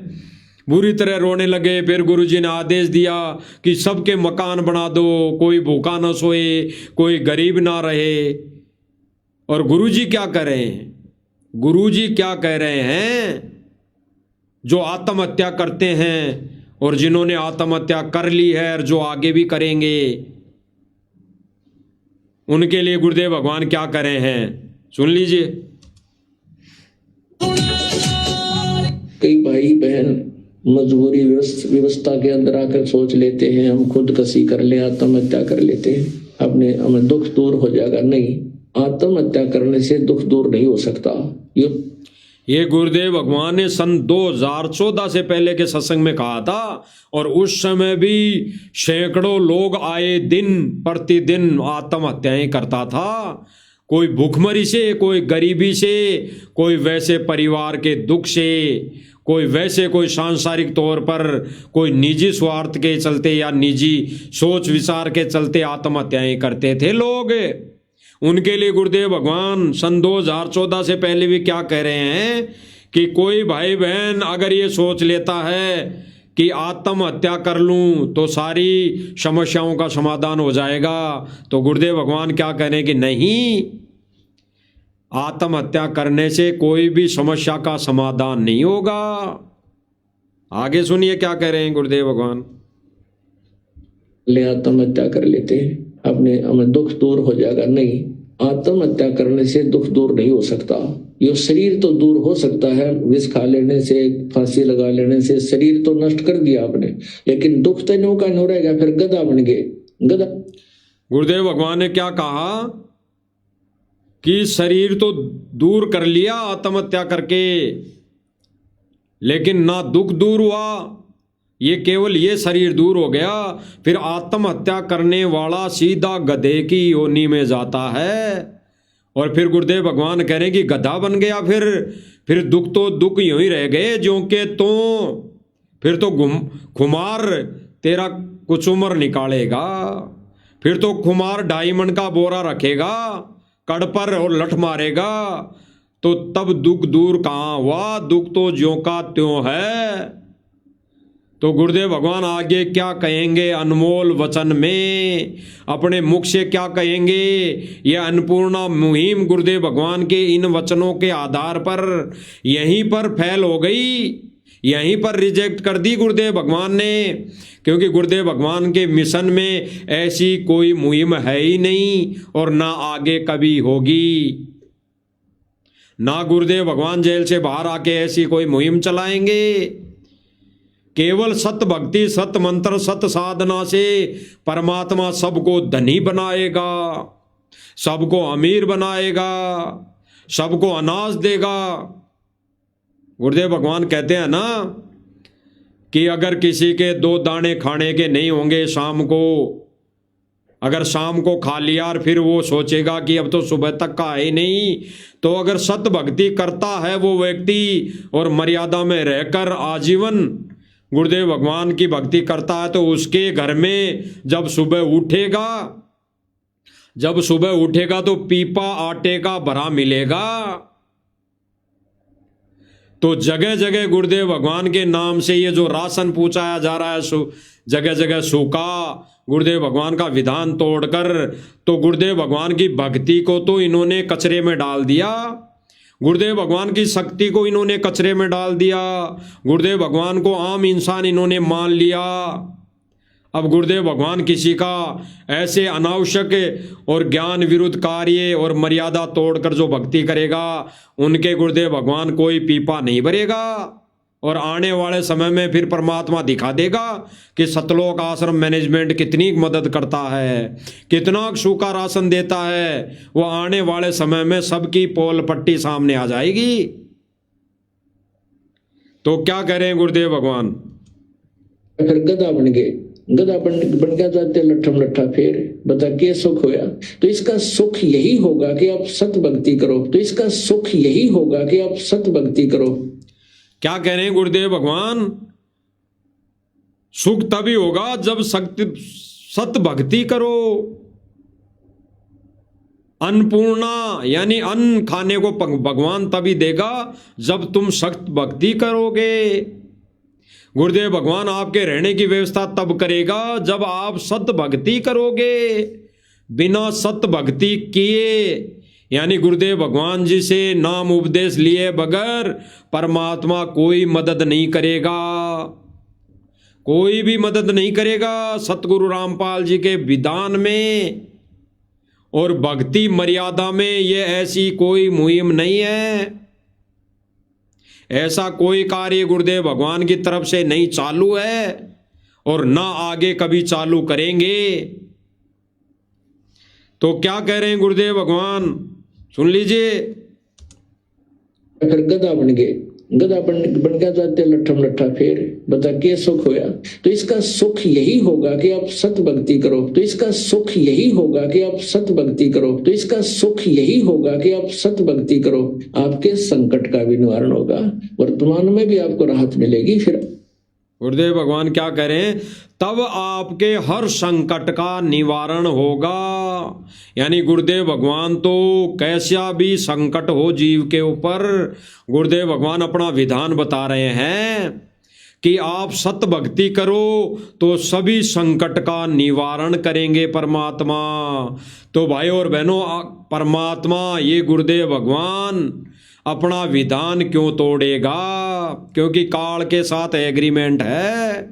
बुरी तरह रोने लगे। फिर गुरुजी ने आदेश दिया कि सबके मकान बना दो, कोई भूखा न सोए, कोई गरीब ना रहे। और गुरुजी क्या कर रहे हैं, गुरुजी क्या कह रहे हैं, जो आत्महत्या करते हैं और जिन्होंने आत्महत्या कर ली है और जो आगे भी करेंगे, उनके लिए गुरुदेव भगवान क्या कर रहे हैं, सुन लीजिए। कई भाई बहन मजबूरी व्यवस्था के अंदर आकर सोच लेते हैं हम खुदकशी कर ले, आत्महत्या कर लेते हैं, अपने हमें दुख दूर हो जाएगा। नहीं, आत्महत्या करने से दुख दूर नहीं हो सकता। ये गुरुदेव भगवान ने सन 2014 से पहले के सत्संग में कहा था, और उस समय भी सैकड़ों लोग आए दिन प्रतिदिन आत्महत्याएं करता था। कोई भूखमरी से, कोई गरीबी से, कोई वैसे परिवार के दुख से, कोई वैसे कोई सांसारिक तौर पर कोई निजी स्वार्थ के चलते या निजी सोच विचार के चलते आत्महत्याएं करते थे लोग। उनके लिए गुरुदेव भगवान सन 2014 से पहले भी क्या कह रहे हैं कि कोई भाई बहन अगर ये सोच लेता है कि आत्महत्या कर लूं तो सारी समस्याओं का समाधान हो जाएगा, तो गुरुदेव भगवान क्या कह रहे हैं कि नहीं, आत्महत्या करने से कोई भी समस्या का समाधान नहीं होगा। आगे सुनिए क्या कह रहे हैं गुरुदेव भगवान। ले आत्महत्या कर लेते हैं, अपने हमें दुख दूर हो जाएगा। नहीं, आत्महत्या करने से दुख दूर नहीं हो सकता। ये शरीर तो दूर हो सकता है, विष खा लेने से, फांसी लगा लेने से शरीर तो नष्ट कर दिया आपने, लेकिन दुख तो नो का नो रहेगा, फिर गधा बन गए गधा। गुरुदेव भगवान ने क्या कहा कि शरीर तो दूर कर लिया आत्महत्या करके, लेकिन ना दुख दूर हुआ, ये केवल ये शरीर दूर हो गया, फिर आत्महत्या करने वाला सीधा गधे की योनि में जाता है। और फिर गुरुदेव भगवान कह रहे हैं कि गधा बन गया, फिर दुख तो दुख यूं ही रह गए ज्यों के तो, फिर तो खुमार तेरा कुछ उम्र निकालेगा, फिर तो खुमार 2.5 मन का बोरा रखेगा कड़ पर और लठ मारेगा, तो तब दुख दूर कहाँ हुआ, दुख तो ज्यों का त्यों है। तो गुरुदेव भगवान आगे क्या कहेंगे अनमोल वचन में, अपने मुख से क्या कहेंगे, यह अन्नपूर्णा मुहिम गुरुदेव भगवान के इन वचनों के आधार पर यहीं पर फैल हो गई, यहीं पर रिजेक्ट कर दी गुरुदेव भगवान ने, क्योंकि गुरुदेव भगवान के मिशन में ऐसी कोई मुहिम है ही नहीं और ना आगे कभी होगी। ना गुरुदेव भगवान जेल से बाहर आके ऐसी कोई मुहिम चलाएंगे। केवल सत भक्ति, सत मंत्र, सत साधना से परमात्मा सबको धनी बनाएगा, सबको अमीर बनाएगा, सबको अनाज देगा। गुरुदेव भगवान कहते हैं ना कि अगर किसी के 2 दाने खाने के नहीं होंगे शाम को, अगर शाम को खा लिया और फिर वो सोचेगा कि अब तो सुबह तक का है ही नहीं, तो अगर सत भक्ति करता है वो व्यक्ति और मर्यादा में रहकर आजीवन गुरुदेव भगवान की भक्ति करता है, तो उसके घर में जब सुबह उठेगा तो पीपा आटे का भरा मिलेगा। तो जगह जगह गुरुदेव भगवान के नाम से ये जो राशन पूछाया जा रहा है, जगह जगह सूखा, गुरुदेव भगवान का विधान तोड़कर, तो गुरुदेव भगवान की भक्ति को तो इन्होंने कचरे में डाल दिया, गुरुदेव भगवान की शक्ति को इन्होंने कचरे में डाल दिया, गुरुदेव भगवान को आम इंसान इन्होंने मान लिया। अब गुरुदेव भगवान किसी का ऐसे अनावश्यक और ज्ञान विरुद्ध कार्य और मर्यादा तोड़कर जो भक्ति करेगा, उनके गुरुदेव भगवान कोई पीपा नहीं भरेगा। और आने वाले समय में फिर परमात्मा दिखा देगा कि सतलोक आश्रम मैनेजमेंट कितनी मदद करता है, कितना सूखा राशन देता है। वो आने वाले समय में सबकी पोल पट्टी सामने आ जाएगी। तो क्या करें गुरुदेव भगवान? फिर गधा बन गए, गधा बन गया जाते लट्ठम लट्ठा फेर, बता के सुख होया। तो इसका सुख यही होगा कि आप सत भक्ति करो, तो इसका सुख यही होगा कि आप सत भक्ति करो। क्या कह रहे हैं गुरुदेव भगवान? सुख तभी होगा जब सत भक्ति करो। अन्नपूर्णा यानी अन्न खाने को भगवान तभी देगा जब तुम सत भक्ति करोगे। गुरुदेव भगवान आपके रहने की व्यवस्था तब करेगा जब आप सत भक्ति करोगे। बिना सत भक्ति किए यानी गुरुदेव भगवान जी से नाम उपदेश लिए बगैर परमात्मा कोई मदद नहीं करेगा, कोई भी मदद नहीं करेगा। सतगुरु रामपाल जी के विधान में और भक्ति मर्यादा में ये ऐसी कोई मुहिम नहीं है, ऐसा कोई कार्य गुरुदेव भगवान की तरफ से नहीं चालू है और ना आगे कभी चालू करेंगे। तो क्या कह रहे हैं गुरुदेव भगवान? सुन लीजिए। फिर गधा बन गए, गधा बन गया जाते लट्ठम लट्ठा फेर, बता के सुख होया। तो इसका सुख यही होगा कि आप सत भक्ति करो, तो इसका सुख यही होगा कि आप सत भक्ति करो, तो इसका सुख यही होगा कि आप सत भक्ति करो। आपके संकट का भी निवारण होगा, वर्तमान में भी आपको राहत मिलेगी। फिर गुरुदेव भगवान क्या करें? तब आपके हर संकट का निवारण होगा। यानी गुरुदेव भगवान तो कैसा भी संकट हो जीव के ऊपर, गुरुदेव भगवान अपना विधान बता रहे हैं कि आप सत भक्ति करो तो सभी संकट का निवारण करेंगे परमात्मा। तो भाई और बहनों, परमात्मा ये गुरुदेव भगवान अपना विधान क्यों तोड़ेगा? क्योंकि काल के साथ एग्रीमेंट है।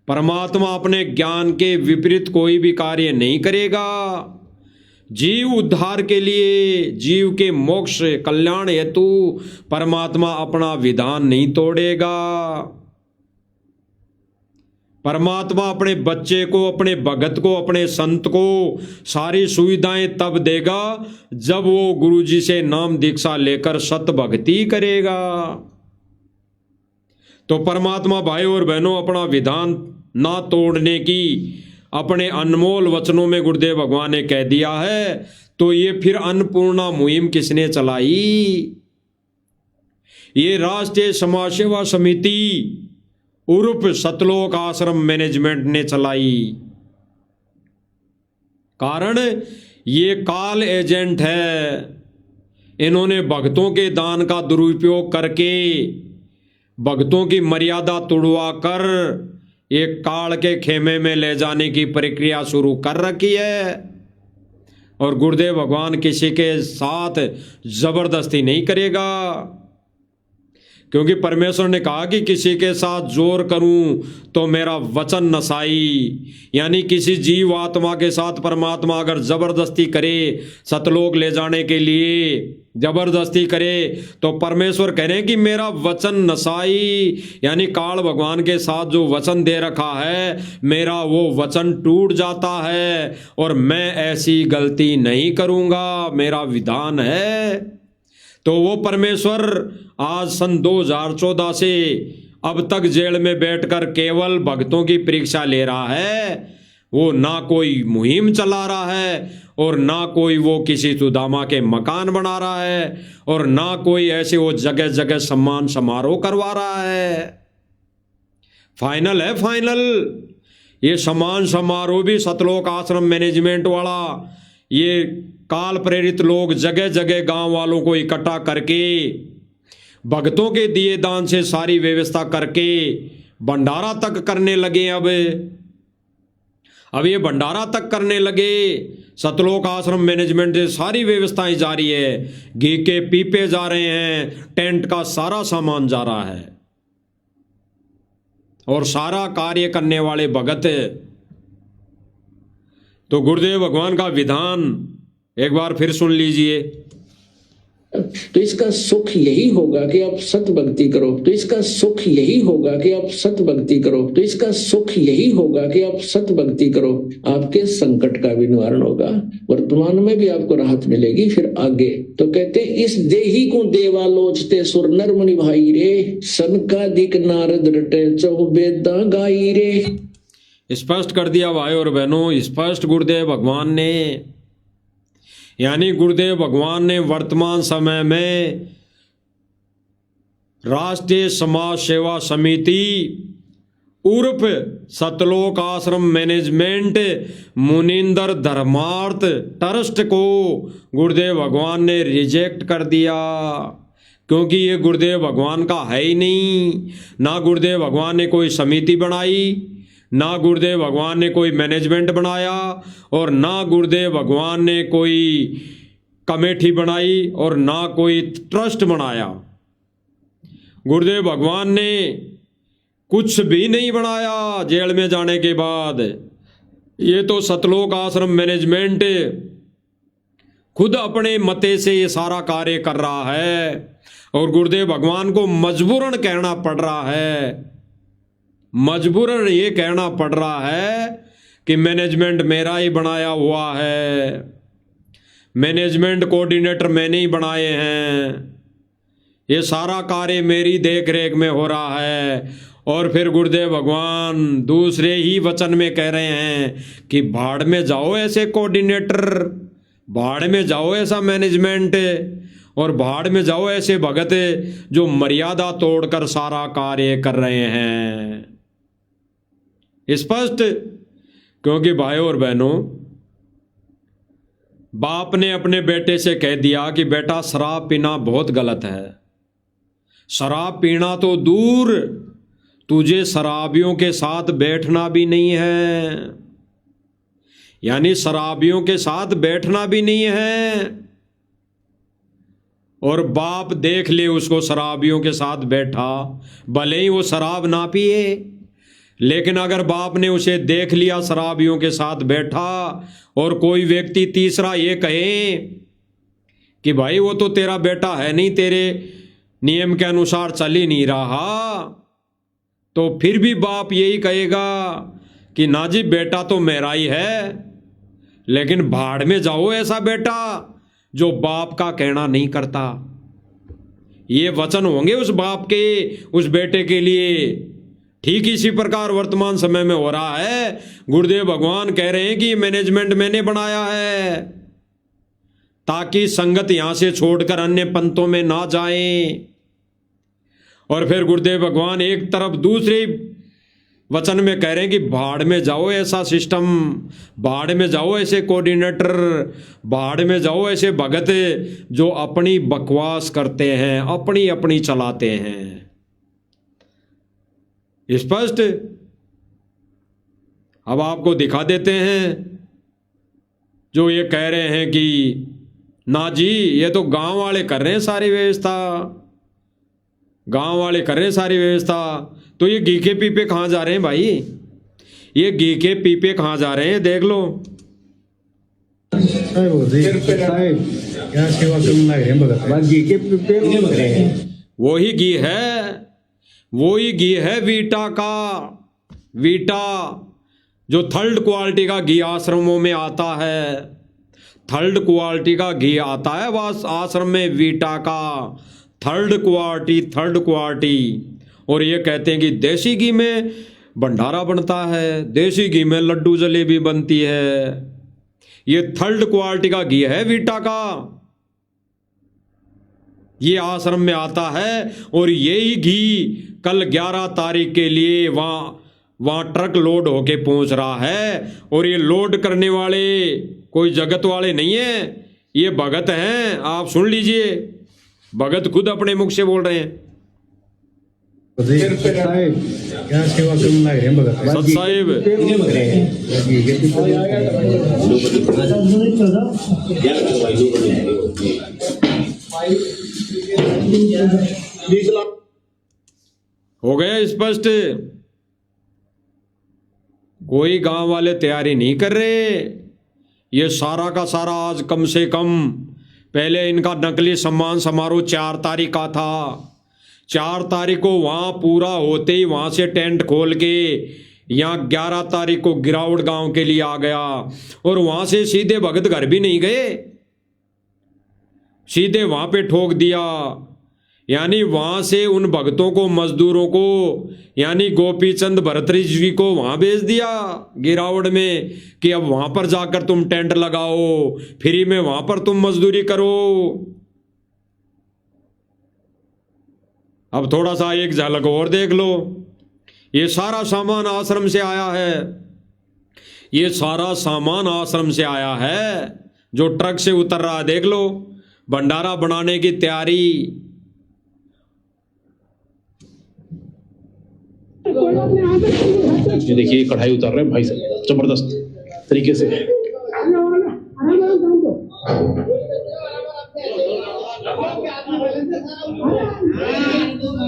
परमात्मा अपने ज्ञान के विपरीत कोई भी कार्य नहीं करेगा। जीव उद्धार के लिए, जीव के मोक्ष कल्याण हेतु परमात्मा अपना विधान नहीं तोड़ेगा। परमात्मा अपने बच्चे को, अपने भगत को, अपने संत को सारी सुविधाएं तब देगा जब वो गुरुजी से नाम दीक्षा लेकर सत भक्ति करेगा। तो परमात्मा भाई और बहनों अपना विधान ना तोड़ने की अपने अनमोल वचनों में गुरुदेव भगवान ने कह दिया है। तो ये फिर अन्नपूर्णा मुहिम किसने चलाई? ये राष्ट्रीय समाज सेवा समिति उर्फ सतलोक आश्रम मैनेजमेंट ने चलाई। कारण ये काल एजेंट है। इन्होंने भक्तों के दान का दुरुपयोग करके भक्तों की मर्यादा तोड़वा कर एक काल के खेमे में ले जाने की प्रक्रिया शुरू कर रखी है। और गुरुदेव भगवान किसी के साथ जबरदस्ती नहीं करेगा, क्योंकि परमेश्वर ने कहा कि किसी के साथ जोर करूं तो मेरा वचन नसाई। यानी किसी जीव आत्मा के साथ परमात्मा अगर जबरदस्ती करे, सतलोक ले जाने के लिए जबरदस्ती करे, तो परमेश्वर कह रहे हैं कि मेरा वचन नसाई। यानी काल भगवान के साथ जो वचन दे रखा है, मेरा वो वचन टूट जाता है और मैं ऐसी गलती नहीं करूंगा, मेरा विधान है। तो वो परमेश्वर आज सन 2014 से अब तक जेल में बैठकर केवल भक्तों की परीक्षा ले रहा है। वो ना कोई मुहिम चला रहा है और ना कोई वो किसी सुदामा के मकान बना रहा है और ना कोई ऐसे वो जगह जगह सम्मान समारोह करवा रहा है। फाइनल है फाइनल, ये सम्मान समारोह भी सतलोक आश्रम मैनेजमेंट वाला, ये काल प्रेरित लोग जगह जगह गांव वालों को इकट्ठा करके भक्तों के दिए दान से सारी व्यवस्था करके भंडारा तक करने लगे। अब ये भंडारा तक करने लगे। सतलोक आश्रम मैनेजमेंट से सारी व्यवस्थाएं जारी है, घी के पीपे जा रहे हैं, टेंट का सारा सामान जा रहा है और सारा कार्य करने वाले भगत है। तो गुरुदेव भगवान का विधान एक बार फिर सुन लीजिए। तो इसका सुख यही होगा कि आप सत भक्ति करो, तो इसका सुख यही होगा कि आप सत भक्ति करो, तो इसका सुख यही होगा कि आप सत भक्ति करो। आपके संकट का भी निवारण होगा, वर्तमान में भी आपको राहत मिलेगी। फिर आगे तो कहते इस देही को देवा लोचते सुर नर मुनि भाई रे, सनकादिक नारद रटे चौबेदा गाई रे। स्पष्ट कर दिया भाई और बहनों, स्पष्ट गुरुदेव भगवान ने, यानी गुरुदेव भगवान ने वर्तमान समय में राष्ट्रीय समाज सेवा समिति उर्फ सतलोक आश्रम मैनेजमेंट मुनिंदर धर्मार्थ ट्रस्ट को गुरुदेव भगवान ने रिजेक्ट कर दिया, क्योंकि ये गुरुदेव भगवान का है ही नहीं। ना गुरुदेव भगवान ने कोई समिति बनाई, ना गुरुदेव भगवान ने कोई मैनेजमेंट बनाया और ना गुरुदेव भगवान ने कोई कमेटी बनाई और ना कोई ट्रस्ट बनाया। गुरुदेव भगवान ने कुछ भी नहीं बनाया जेल में जाने के बाद। ये तो सतलोक आश्रम मैनेजमेंट खुद अपने मते से ये सारा कार्य कर रहा है और गुरुदेव भगवान को मजबूरन कहना पड़ रहा है, मजबूरन ये कहना पड़ रहा है कि मैनेजमेंट मेरा ही बनाया हुआ है, मैनेजमेंट कोऑर्डिनेटर मैंने ही बनाए हैं, ये सारा कार्य मेरी देख रेख में हो रहा है। और फिर गुरुदेव भगवान दूसरे ही वचन में कह रहे हैं कि भाड़ में जाओ ऐसे कोऑर्डिनेटर, भाड़ में जाओ ऐसा मैनेजमेंट और भाड़ में जाओ ऐसे भगत जो मर्यादा तोड़कर सारा कार्य कर रहे हैं। स्पष्ट, क्योंकि भाई और बहनों, बाप ने अपने बेटे से कह दिया कि बेटा शराब पीना बहुत गलत है, शराब पीना तो दूर, तुझे शराबियों के साथ बैठना भी नहीं है, यानी शराबियों के साथ बैठना भी नहीं है। और बाप देख ले उसको शराबियों के साथ बैठा, भले ही वो शराब ना पिए, लेकिन अगर बाप ने उसे देख लिया शराबियों के साथ बैठा और कोई व्यक्ति तीसरा ये कहे कि भाई वो तो तेरा बेटा है नहीं, तेरे नियम के अनुसार चल ही नहीं रहा, तो फिर भी बाप यही कहेगा कि ना जी बेटा तो मेरा ही है, लेकिन भाड़ में जाओ ऐसा बेटा जो बाप का कहना नहीं करता। ये वचन होंगे उस बाप के उस बेटे के लिए। ठीक इसी प्रकार वर्तमान समय में हो रहा है। गुरुदेव भगवान कह रहे हैं कि मैनेजमेंट मैंने बनाया है ताकि संगत यहां से छोड़कर अन्य पंथों में ना जाएं। और फिर गुरुदेव भगवान एक तरफ दूसरे वचन में कह रहे हैं कि भाड़ में जाओ ऐसा सिस्टम, भाड़ में जाओ ऐसे कोऑर्डिनेटर, भाड़ में जाओ ऐसे भगत जो अपनी बकवास करते हैं, अपनी अपनी चलाते हैं। स्पष्ट। अब आपको दिखा देते हैं जो ये कह रहे हैं कि ना जी ये तो गांव वाले कर रहे हैं सारी व्यवस्था, गांव वाले कर रहे हैं सारी व्यवस्था। तो ये घी के पीपे कहाँ जा रहे हैं भाई, ये घी के पीपे कहाँ जा रहे हैं देख लो। वही घी है, वही घी है वीटा का, वीटा जो थर्ड क्वालिटी का घी आश्रमों में आता है, थर्ड क्वालिटी का घी आता है वह आश्रम में वीटा का, थर्ड क्वालिटी। और ये कहते हैं कि देसी घी में भंडारा बनता है, देसी घी में लड्डू जलेबी बनती है। ये थर्ड क्वालिटी का घी है वीटा का। ये आश्रम में आता है और यही घी कल 11 तारीख के लिए वहां ट्रक लोड होके पहुंच रहा है। और ये लोड करने वाले कोई जगत वाले नहीं है, ये भगत हैं। आप सुन लीजिए, भगत खुद अपने मुख से बोल रहे हैं। क्या सेवा करने लग रहे हैं भगत सत साहिब हो गया स्पष्ट। कोई गांव वाले तैयारी नहीं कर रहे। ये सारा का सारा आज कम से कम, पहले इनका नकली सम्मान समारोह 4 तारीख का था। 4 तारीख को वहां पूरा होते ही वहां से टेंट खोल के यहाँ 11 तारीख को गिरावड़ गांव के लिए आ गया। और वहां से सीधे भगत घर भी नहीं गए, सीधे वहां पे ठोक दिया। यानी वहां से उन भक्तों को, मजदूरों को, यानी गोपीचंद भरतरी जी को वहां भेज दिया गिरावड़ में कि अब वहां पर जाकर तुम टेंट लगाओ, फ्री में वहां पर तुम मजदूरी करो। अब थोड़ा सा एक झलक और देख लो। ये सारा सामान आश्रम से आया है, ये सारा सामान आश्रम से आया है जो ट्रक से उतर रहा है। देख लो, भंडारा बनाने की तैयारी। ये देखिए कढ़ाई उतार रहे हैं भाई साहब जबरदस्त तरीके से।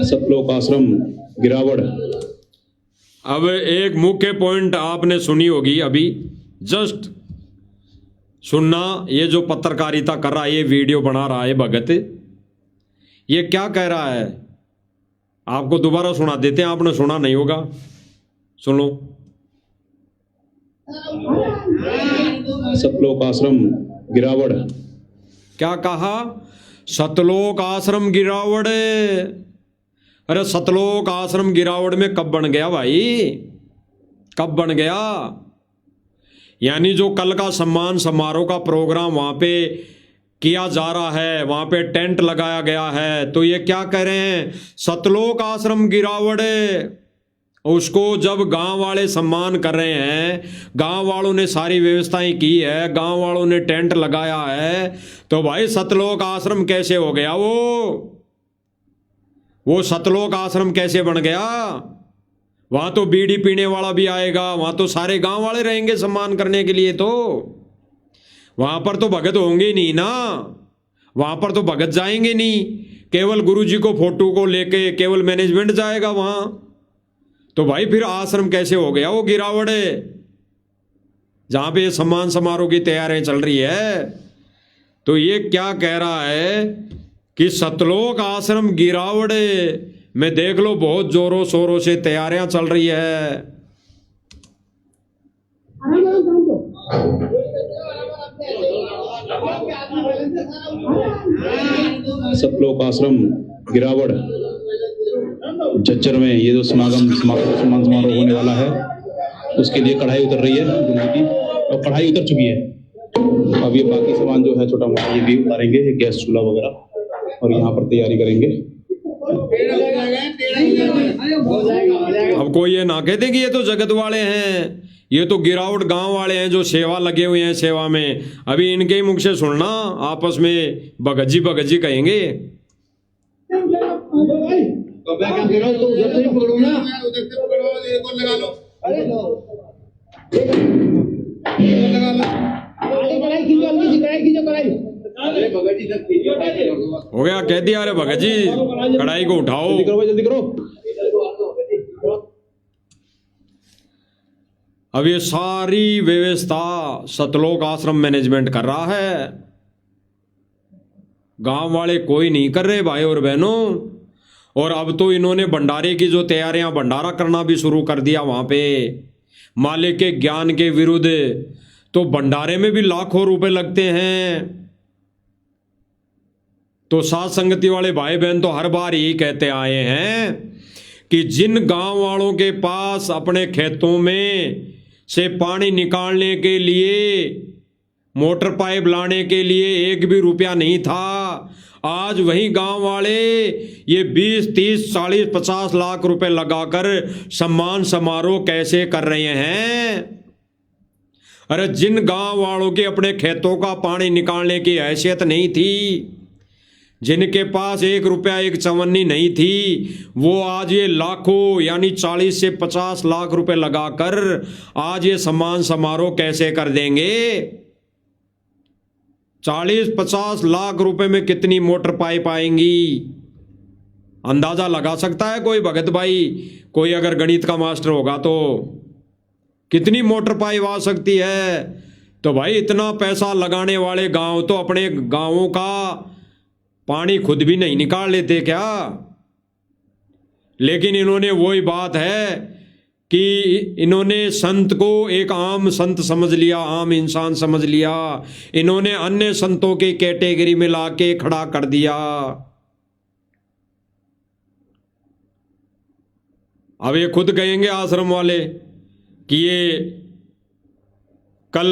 सतलोक आश्रम गिरावड़। अब एक मुख्य पॉइंट आपने सुनी होगी, अभी जस्ट सुनना। ये जो पत्रकारिता कर रहा है, ये वीडियो बना रहा है भगत, ये क्या कह रहा है आपको दोबारा सुना देते हैं, आपने सुना नहीं होगा, सुनो। सतलोक आश्रम गिरावड़। क्या कहा? सतलोक आश्रम गिरावड़। अरे सतलोक आश्रम गिरावड़ में कब बन गया भाई, कब बन गया? यानी जो कल का सम्मान समारोह का प्रोग्राम वहां पे किया जा रहा है, वहां पे टेंट लगाया गया है, तो ये क्या कह रहे हैं? सतलोक आश्रम गिरावड़। उसको जब गांव वाले सम्मान कर रहे हैं, गांव वालों ने सारी व्यवस्थाएं की है, गांव वालों ने टेंट लगाया है, तो भाई सतलोक आश्रम कैसे हो गया? वो सतलोक आश्रम कैसे बन गया? वहां तो बीड़ी पीने वाला भी आएगा, वहां तो सारे गांव वाले रहेंगे सम्मान करने के लिए। तो वहां पर तो भगत होंगे नहीं ना, वहां पर तो भगत जाएंगे नहीं, केवल गुरुजी को फोटो को लेके केवल मैनेजमेंट जाएगा वहां। तो भाई फिर आश्रम कैसे हो गया वो गिरावड़, जहां पे सम्मान समारोह की तैयारियां चल रही है? तो ये क्या कह रहा है कि सतलोक आश्रम गिरावड़ में देख लो बहुत जोरों शोरों से तैयारियां चल रही है। सतलोक आश्रम गिरावड़ झज्जर में ये जो सम्मान समारोह होने वाला है, उसके लिए कढ़ाई उतर रही है गुंजी की, और कढ़ाई उतर चुकी है। अब ये बाकी सामान जो है छोटा मोटा ये भी उतारेंगे, गैस चूल्हा वगैरह, और यहाँ पर तैयारी करेंगे। अब कोई ये ना कहते कि ये तो जगत वाले हैं, ये तो गिरावट गांव वाले हैं जो सेवा लगे हुए हैं सेवा में। अभी इनके ही मुख से सुनना, आपस में भगत जी कहेंगे। हो गया, कह दिया अरे भगत जी कढ़ाई को उठाओ, जल्दी करो भाई, जल्दी करो। अब ये सारी व्यवस्था सतलोक आश्रम मैनेजमेंट कर रहा है, गांव वाले कोई नहीं कर रहे भाई और बहनों। और अब तो इन्होंने भंडारे की जो तैयारियां, भंडारा करना भी शुरू कर दिया वहां पे, मालिक के ज्ञान के विरुद्ध। तो भंडारे में भी लाखों रुपए लगते हैं। तो साथ संगति वाले भाई बहन तो हर बार यही कहते आए हैं कि जिन गांव वालों के पास अपने खेतों में से पानी निकालने के लिए, मोटर पाइप लाने के लिए एक भी रुपया नहीं था, आज वही गांव वाले ये 20, 30, 40, 50 लाख रुपए लगाकर सम्मान समारोह कैसे कर रहे हैं। अरे जिन गांव वालों के अपने खेतों का पानी निकालने की हैसियत नहीं थी, जिनके पास 1 रुपया 1 चवन्नी नहीं थी, वो आज ये लाखों यानी 40 से 50 लाख रुपए लगाकर आज ये सम्मान समारोह कैसे कर देंगे। 40-50 लाख रुपए में कितनी मोटर पाइप आएंगी, अंदाजा लगा सकता है कोई भगत भाई? कोई अगर गणित का मास्टर होगा तो कितनी मोटर पाइप आ सकती है? तो भाई इतना पैसा लगाने वाले गांव तो अपने गांवों का पानी खुद भी नहीं निकाल लेते क्या? लेकिन इन्होंने वही बात है कि इन्होंने संत को एक आम संत समझ लिया, आम इंसान समझ लिया। इन्होंने अन्य संतों की कैटेगरी में लाके खड़ा कर दिया। अब ये खुद कहेंगे आश्रम वाले कि ये कल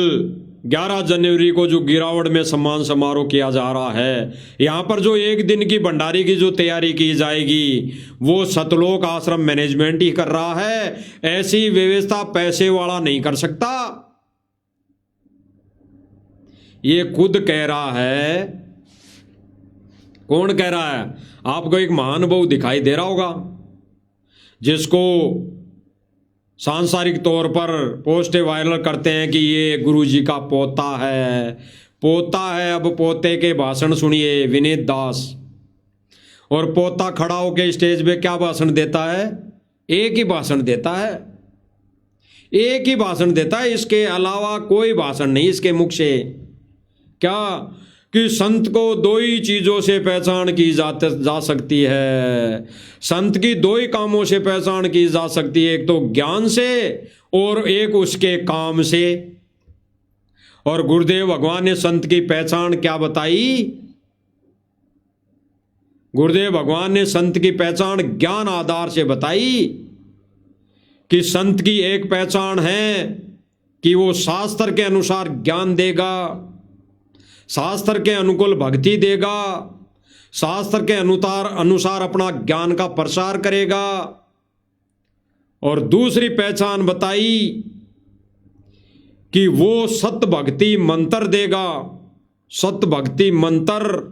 11 जनवरी को जो गिरावड़ में सम्मान समारोह किया जा रहा है, यहाँ पर जो 1 दिन की भंडारी की जो तैयारी की जाएगी वो सतलोक आश्रम मैनेजमेंट ही कर रहा है। ऐसी व्यवस्था पैसे वाला नहीं कर सकता। ये खुद कह रहा है। कौन कह रहा है? आपको एक महानुभाव दिखाई दे रहा होगा जिसको सांसारिक तौर पर पोस्टें वायरल करते हैं कि ये गुरुजी का पोता है, पोता है। अब पोते के भाषण सुनिए विनीत दास। और पोता खड़ा होकर स्टेज पे क्या भाषण देता है? एक ही भाषण देता है, एक ही भाषण देता है, इसके अलावा कोई भाषण नहीं इसके मुख से। क्या कि संत को 2 ही चीजों से पहचान की जा सकती है। संत की 2 ही कामों से पहचान की जा सकती है, एक तो ज्ञान से और एक उसके काम से। और गुरुदेव भगवान ने संत की पहचान क्या बताई? गुरुदेव भगवान ने संत की पहचान ज्ञान आधार से बताई कि संत की एक पहचान है कि वो शास्त्र के अनुसार ज्ञान देगा, शास्त्र के अनुकूल भक्ति देगा, शास्त्र के अनुसार अपना ज्ञान का प्रसार करेगा। और दूसरी पहचान बताई कि वो सत भक्ति मंत्र देगा, सत भक्ति मंत्र।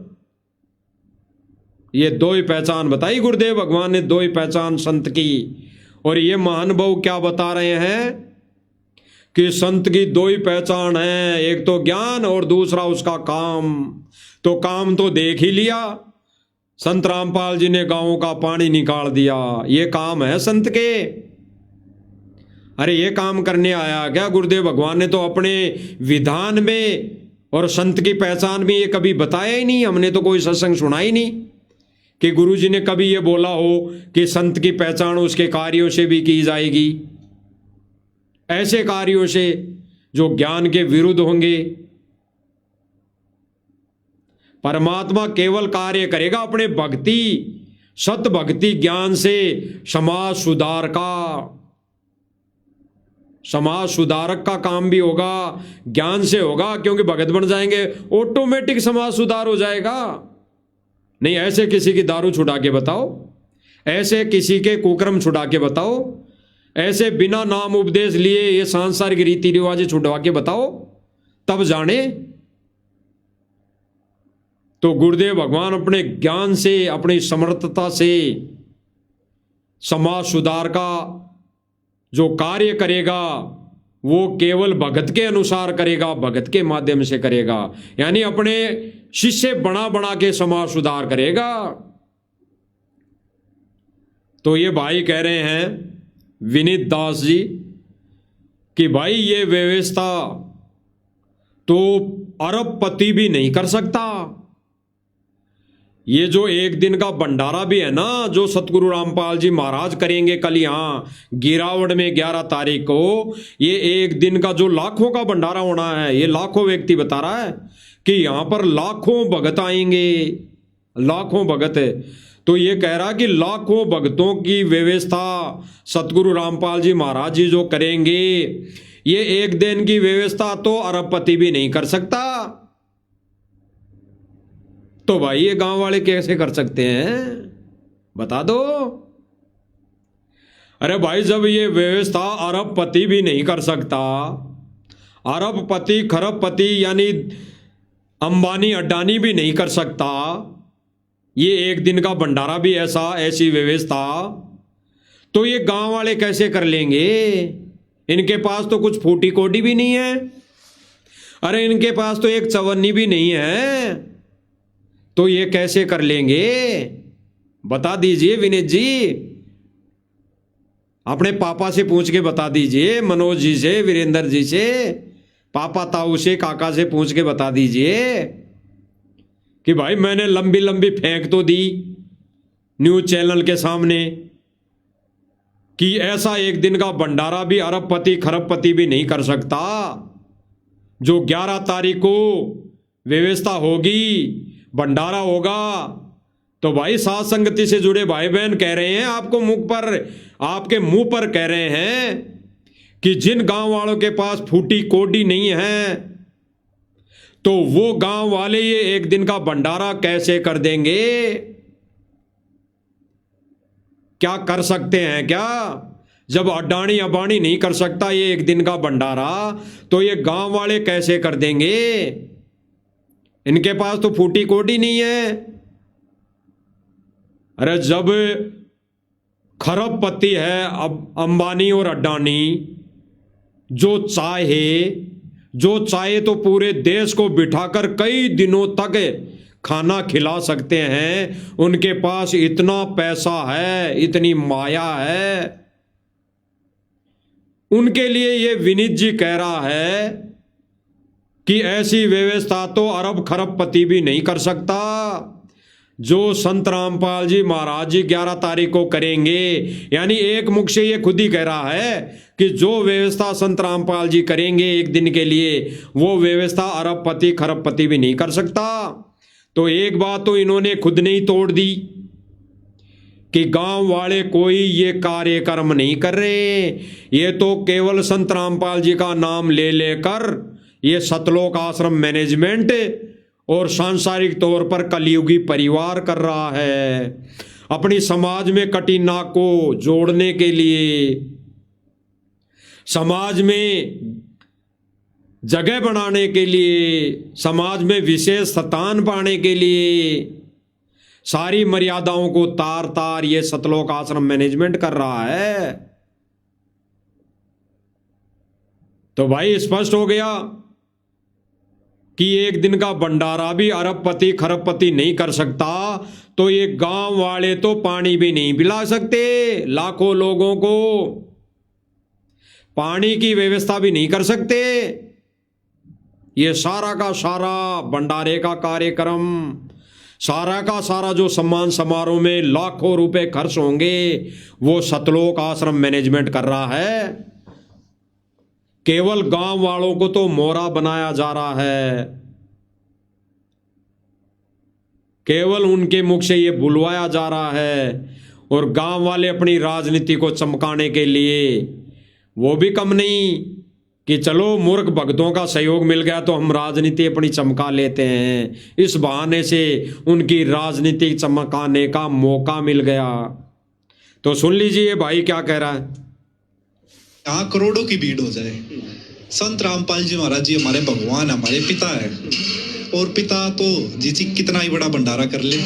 ये 2 ही पहचान बताई गुरुदेव भगवान ने, 2 ही पहचान संत की। और ये महानुभाव क्या बता रहे हैं कि संत की 2 ही पहचान है, एक तो ज्ञान और दूसरा उसका काम। तो काम तो देख ही लिया, संत रामपाल जी ने गांवों का पानी निकाल दिया, ये काम है संत के। अरे ये काम करने आया क्या गुरुदेव भगवान ने? तो अपने विधान में और संत की पहचान में ये कभी बताया ही नहीं। हमने तो कोई सत्संग सुना ही नहीं कि गुरुजी ने कभी ये बोला हो कि संत की पहचान उसके कार्यों से भी की जाएगी, ऐसे कार्यों से जो ज्ञान के विरुद्ध होंगे। परमात्मा केवल कार्य करेगा अपने भक्ति, सत भक्ति ज्ञान से समाज सुधार का, समाज सुधारक का काम भी होगा, ज्ञान से होगा। क्योंकि भगत बन जाएंगे ऑटोमेटिक समाज सुधार हो जाएगा। नहीं ऐसे किसी की दारू छुड़ा के बताओ, ऐसे किसी के कुकर्म छुड़ा के बताओ, ऐसे बिना नाम उपदेश लिए ये सांसारिक रीति रिवाज छुड़वा के बताओ, तब जाने। तो गुरुदेव भगवान अपने ज्ञान से, अपनी समर्थता से समाज सुधार का जो कार्य करेगा वो केवल भगत के अनुसार करेगा, भगत के माध्यम से करेगा। यानी अपने शिष्य बना बना के समाज सुधार करेगा। तो ये भाई कह रहे हैं विनीत दास जी कि भाई ये व्यवस्था तो अरबपति भी नहीं कर सकता। ये जो 1 दिन का भंडारा भी है ना, जो सतगुरु रामपाल जी महाराज करेंगे कल यहाँ गिरावड़ में 11 तारीख को, ये 1 दिन का जो लाखों का भंडारा होना है, ये लाखों व्यक्ति बता रहा है कि यहाँ पर लाखों भगत आएंगे, लाखों भगत। तो ये कह रहा कि लाखों भक्तों की व्यवस्था सतगुरु रामपाल जी महाराज जी जो करेंगे, ये एक दिन की व्यवस्था तो अरबपति भी नहीं कर सकता। तो भाई ये गांव वाले कैसे कर सकते हैं, बता दो। अरे भाई जब ये व्यवस्था अरबपति भी नहीं कर सकता, अरबपति खरबपति यानी अंबानी अडानी भी नहीं कर सकता, ये एक दिन का भंडारा भी ऐसी व्यवस्था, तो ये गांव वाले कैसे कर लेंगे। इनके पास तो कुछ फूटी कोटी भी नहीं है, अरे इनके पास तो एक चवन्नी भी नहीं है, तो ये कैसे कर लेंगे, बता दीजिए विनीत जी। अपने पापा से पूछ के बता दीजिए, मनोज जी से, वीरेंद्र जी से, पापा ताऊ से, काका से पूछ के बता दीजिए कि भाई मैंने लंबी लंबी फेंक तो दी न्यूज चैनल के सामने कि ऐसा एक दिन का भंडारा भी अरबपति खरबपति भी नहीं कर सकता। जो 11 तारीख को व्यवस्था होगी, भंडारा होगा, तो भाई साथ संगति से जुड़े भाई बहन कह रहे हैं, आपके मुंह पर कह रहे हैं कि जिन गांव वालों के पास फूटी कोडी नहीं है, तो वो गांव वाले ये एक दिन का भंडारा कैसे कर देंगे। क्या कर सकते हैं क्या। जब अडानी अबानी नहीं कर सकता ये एक दिन का भंडारा, तो ये गांव वाले कैसे कर देंगे। इनके पास तो फूटी कोडी नहीं है। अरे जब खरबपति है अब अंबानी और अडानी, जो चाहे तो पूरे देश को बिठाकर कई दिनों तक खाना खिला सकते हैं। उनके पास इतना पैसा है, इतनी माया है। उनके लिए ये विनीत जी कह रहा है कि ऐसी व्यवस्था तो अरब खरबपति भी नहीं कर सकता। जो संत रामपाल जी महाराज जी 11 तारीख को करेंगे, यानी एक मुख से ये खुद ही कह रहा है कि जो व्यवस्था संत रामपाल जी करेंगे एक दिन के लिए, वो व्यवस्था अरबपति खरबपति भी नहीं कर सकता। तो एक बात तो इन्होंने खुद ने ही तोड़ दी कि गांव वाले कोई ये कार्यक्रम नहीं कर रहे, ये तो केवल संत रामपाल जी का नाम ले लेकर ये सतलोक आश्रम मैनेजमेंट और सांसारिक तौर पर कलयुगी परिवार कर रहा है। अपनी समाज में कटी नाक को जोड़ने के लिए, समाज में जगह बनाने के लिए, समाज में विशेष स्थान पाने के लिए सारी मर्यादाओं को तार तार ये सतलोक आश्रम मैनेजमेंट कर रहा है। तो भाई स्पष्ट हो गया कि एक दिन का भंडारा भी अरबपति खरबपति नहीं कर सकता, तो ये गांव वाले तो पानी भी नहीं पिला सकते। लाखों लोगों को पानी की व्यवस्था भी नहीं कर सकते। ये सारा का सारा भंडारे का कार्यक्रम, सारा का सारा जो सम्मान समारोह में लाखों रुपए खर्च होंगे, वो सतलोक आश्रम मैनेजमेंट कर रहा है। केवल गांव वालों को तो मोहरा बनाया जा रहा है, केवल उनके मुख से ये बुलवाया जा रहा है। और गांव वाले अपनी राजनीति को चमकाने के लिए वो भी कम नहीं कि चलो मूर्ख भक्तों का सहयोग मिल गया तो हम राजनीति अपनी चमका लेते हैं। इस बहाने से उनकी राजनीति चमकाने का मौका मिल गया। तो सुन लीजिए भाई क्या कह रहा है। यहाँ करोड़ों की भीड़ हो जाए। संत रामपाल जी महाराज जी हमारे भगवान, हमारे पिता है, और पिता तो जी कितना ही बड़ा भंडारा कर ले।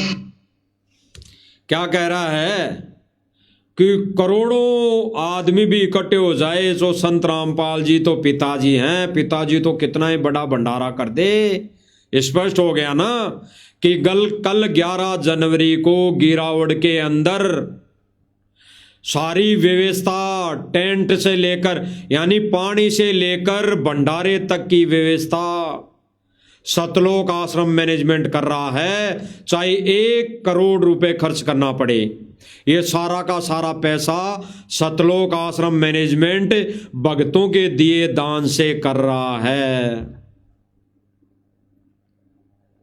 क्या कह रहा है कि करोड़ों आदमी भी इकट्ठे हो जाए, जो संत रामपाल जी तो पिताजी हैं, पिताजी तो कितना ही बड़ा भंडारा कर दे। स्पष्ट हो गया ना कि कल 11 जनवरी को गिरावड़ के अंदर सारी व्यवस्था, टेंट से लेकर यानी पानी से लेकर भंडारे तक की व्यवस्था सतलोक आश्रम मैनेजमेंट कर रहा है। चाहे 1 करोड़ रुपए खर्च करना पड़े, ये सारा का सारा पैसा सतलोक आश्रम मैनेजमेंट भक्तों के दिए दान से कर रहा है।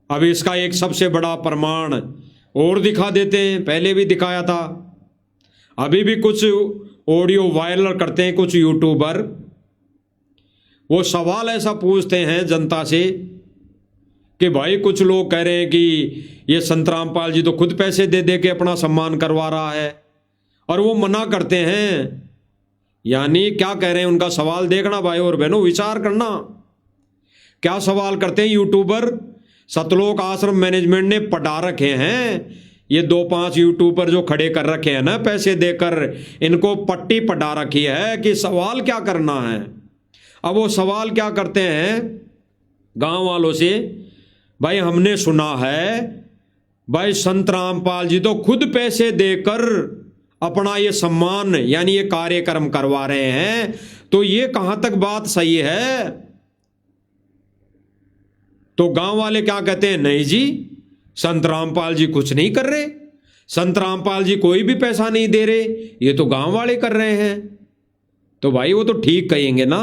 अब इसका एक सबसे बड़ा प्रमाण और दिखा देते हैं, पहले भी दिखाया था, अभी भी कुछ ऑडियो वायरल करते हैं कुछ यूट्यूबर। वो सवाल ऐसा पूछते हैं जनता से कि भाई कुछ लोग कह रहे हैं कि ये संत रामपाल जी तो खुद पैसे दे दे के अपना सम्मान करवा रहा है, और वो मना करते हैं। यानी क्या कह रहे हैं, उनका सवाल देखना भाई और बहनों, विचार करना। क्या सवाल करते हैं यूट्यूबर? सतलोक आश्रम मैनेजमेंट ने पटा रखे हैं, ये 2-5 यूट्यूबर जो खड़े कर रखे हैं ना पैसे देकर, इनको पट्टी पटा रखी है कि सवाल क्या करना है। अब वो सवाल क्या करते हैं गांव वालों से, भाई हमने सुना है भाई संत रामपाल जी तो खुद पैसे देकर अपना ये सम्मान यानी ये कार्यक्रम करवा रहे हैं, तो ये कहां तक बात सही है? तो गांव वाले क्या कहते हैं, नहीं जी संत रामपाल जी कुछ नहीं कर रहे, संत रामपाल जी कोई भी पैसा नहीं दे रहे, ये तो गांव वाले कर रहे हैं। तो भाई वो तो ठीक कहेंगे ना,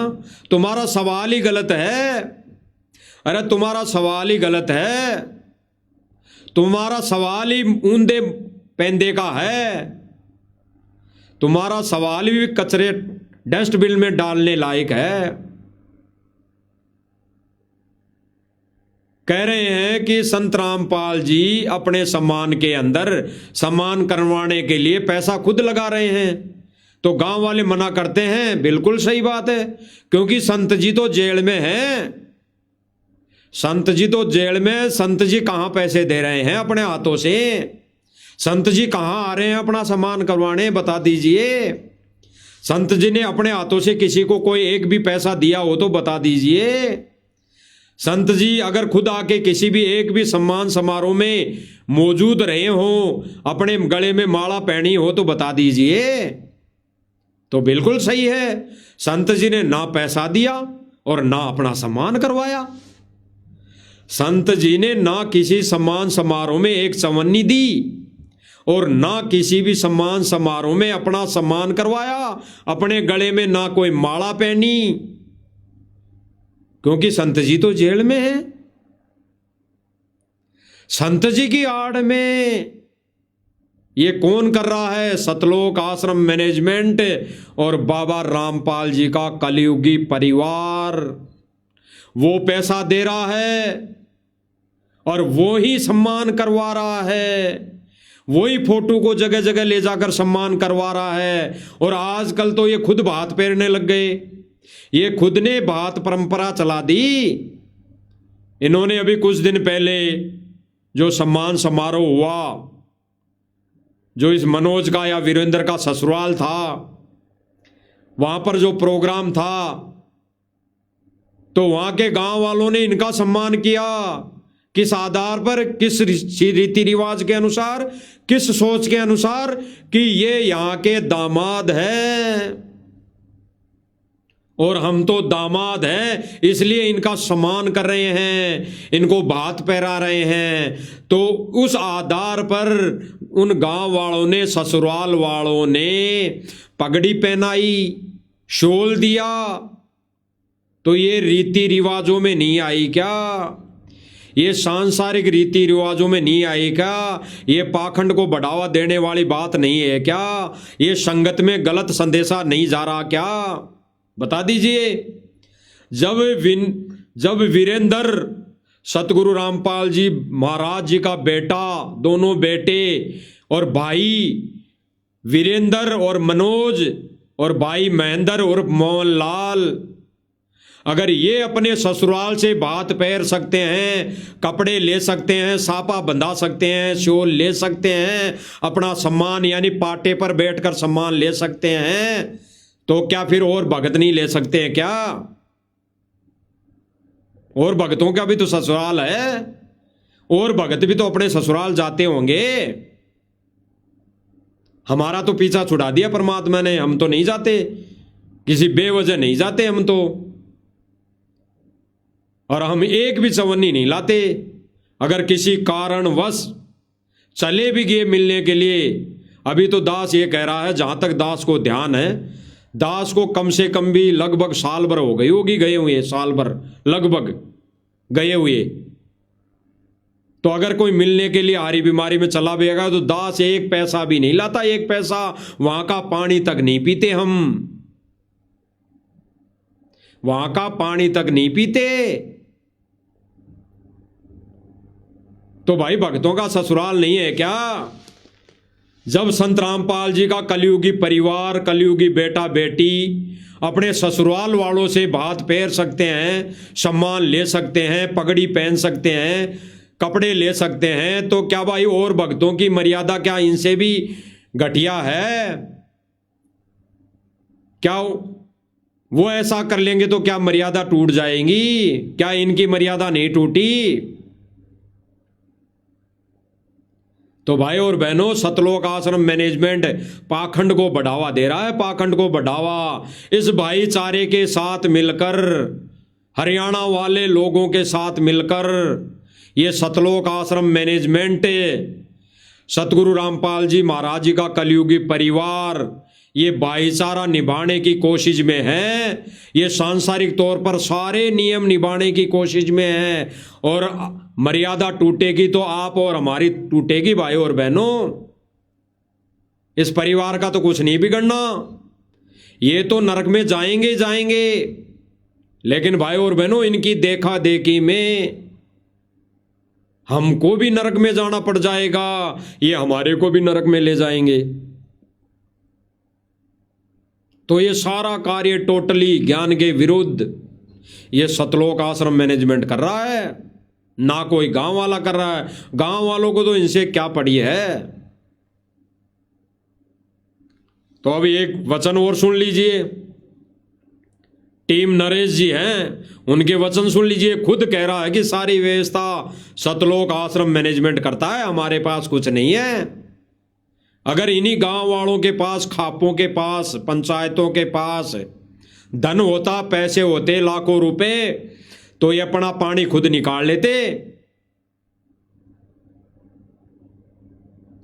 तुम्हारा सवाल ही गलत है। अरे तुम्हारा सवाल ही गलत है, तुम्हारा सवाल ही ऊंधे पेंदे का है, तुम्हारा सवाल भी कचरे डस्टबिन में डालने लायक है। कह रहे हैं कि संत रामपाल जी अपने सम्मान के अंदर सम्मान करवाने के लिए पैसा खुद लगा रहे हैं, तो गांव वाले मना करते हैं। बिल्कुल सही बात है, क्योंकि संत जी तो जेल में हैं, संत जी तो जेल में, संत जी कहां पैसे दे रहे हैं अपने हाथों से? संत जी कहां आ रहे हैं अपना सम्मान करवाने, बता दीजिए। संत जी ने अपने हाथों से किसी को कोई एक भी पैसा दिया हो तो बता दीजिए। संत जी अगर खुद आके किसी भी एक भी सम्मान समारोह में मौजूद रहे हो, अपने गले में माला पहनी हो तो बता दीजिए। तो बिल्कुल सही है, संत जी ने ना पैसा दिया और ना अपना सम्मान करवाया। संत जी ने ना किसी सम्मान समारोह में एक चवन्नी दी और ना किसी भी सम्मान समारोह में अपना सम्मान करवाया, अपने गले में ना कोई माला पहनी, क्योंकि संत जी तो जेल में हैं। संत जी की आड़ में ये कौन कर रहा है? सतलोक आश्रम मैनेजमेंट और बाबा रामपाल जी का कलयुगी परिवार। वो पैसा दे रहा है और वो ही सम्मान करवा रहा है, वही फोटो को जगह जगह ले जाकर सम्मान करवा रहा है। और आजकल तो ये खुद भात फेरने लग गए, ये खुद ने भात परंपरा चला दी। इन्होंने अभी कुछ दिन पहले जो सम्मान समारोह हुआ, जो इस मनोज का या वीरेंद्र का ससुराल था, वहां पर जो प्रोग्राम था, तो वहां के गांव वालों ने इनका सम्मान किया। किस आधार पर, किस रीति रिवाज के अनुसार, किस सोच के अनुसार कि ये यहां के दामाद हैं और हम तो दामाद हैं, इसलिए इनका सम्मान कर रहे हैं, इनको भात पहरा रहे हैं। तो उस आधार पर उन गांव वालों ने, ससुराल वालों ने पगड़ी पहनाई, शोल दिया। तो ये रीति रिवाजों में नहीं आई क्या? ये सांसारिक रीति रिवाजों में नहीं आई क्या? ये पाखंड को बढ़ावा देने वाली बात नहीं है क्या? ये संगत में गलत संदेशा नहीं जा रहा क्या? बता दीजिए। जब वीरेंद्र सतगुरु रामपाल जी महाराज जी का बेटा, दोनों बेटे और भाई वीरेंद्र और मनोज और भाई महेंद्र और मोहनलाल, अगर ये अपने ससुराल से भात पहर सकते हैं, कपड़े ले सकते हैं, सापा बंधा सकते हैं, शोल ले सकते हैं, अपना सम्मान यानी पाटे पर बैठकर सम्मान ले सकते हैं, तो क्या फिर और भगत नहीं ले सकते हैं क्या? और भगतों का भी तो ससुराल है, और भगत भी तो अपने ससुराल जाते होंगे। हमारा तो पीछा छुड़ा दिया परमात्मा ने, हम तो नहीं जाते, किसी बेवजह नहीं जाते हम तो। और हम एक भी चवन्नी नहीं लाते। अगर किसी कारणवश चले भी गए मिलने के लिए, अभी तो दास ये कह रहा है, जहां तक दास को ध्यान है, दास को कम से कम भी लगभग साल भर हो गई होगी गए हुए, साल भर लगभग गए हुए। तो अगर कोई मिलने के लिए हारी बीमारी में चला भी गया तो दास एक पैसा भी नहीं लाता, एक पैसा वहां का पानी तक नहीं पीते हम, वहां का पानी तक नहीं पीते। तो भाई भक्तों का ससुराल नहीं है क्या? जब संत रामपाल जी का कलयुगी परिवार, कलयुगी बेटा बेटी अपने ससुराल वालों से भात फेर सकते हैं, सम्मान ले सकते हैं, पगड़ी पहन सकते हैं, कपड़े ले सकते हैं, तो क्या भाई और भक्तों की मर्यादा क्या इनसे भी घटिया है? क्या वो ऐसा कर लेंगे तो क्या मर्यादा टूट जाएंगी? क्या इनकी मर्यादा नहीं टूटी? तो भाई और बहनों, सतलोक आश्रम मैनेजमेंट पाखंड को बढ़ावा दे रहा है, पाखंड को बढ़ावा। इस भाईचारे के साथ मिलकर, हरियाणा वाले लोगों के साथ मिलकर ये सतलोक आश्रम मैनेजमेंट, सतगुरु रामपाल जी महाराज जी का कलयुगी परिवार ये भाईचारा निभाने की कोशिश में है, ये सांसारिक तौर पर सारे नियम निभाने की कोशिश में है। और मर्यादा टूटेगी तो आप और हमारी टूटेगी भाई और बहनों। इस परिवार का तो कुछ नहीं बिगड़ना, ये तो नरक में जाएंगे ही जाएंगे, लेकिन भाई और बहनों इनकी देखा देखी में हमको भी नरक में जाना पड़ जाएगा, ये हमारे को भी नरक में ले जाएंगे। तो ये सारा कार्य टोटली ज्ञान के विरुद्ध ये सतलोक आश्रम मैनेजमेंट कर रहा है, ना कोई गांव वाला कर रहा है। गांव वालों को तो इनसे क्या पड़ी है। तो अभी एक वचन और सुन लीजिए, टीम नरेश जी हैं, उनके वचन सुन लीजिए। खुद कह रहा है कि सारी व्यवस्था सतलोक आश्रम मैनेजमेंट करता है, हमारे पास कुछ नहीं है। अगर इन्हीं गांव वालों के पास, खापों के पास, पंचायतों के पास धन होता, पैसे होते लाखों रुपए, तो ये अपना पानी खुद निकाल लेते।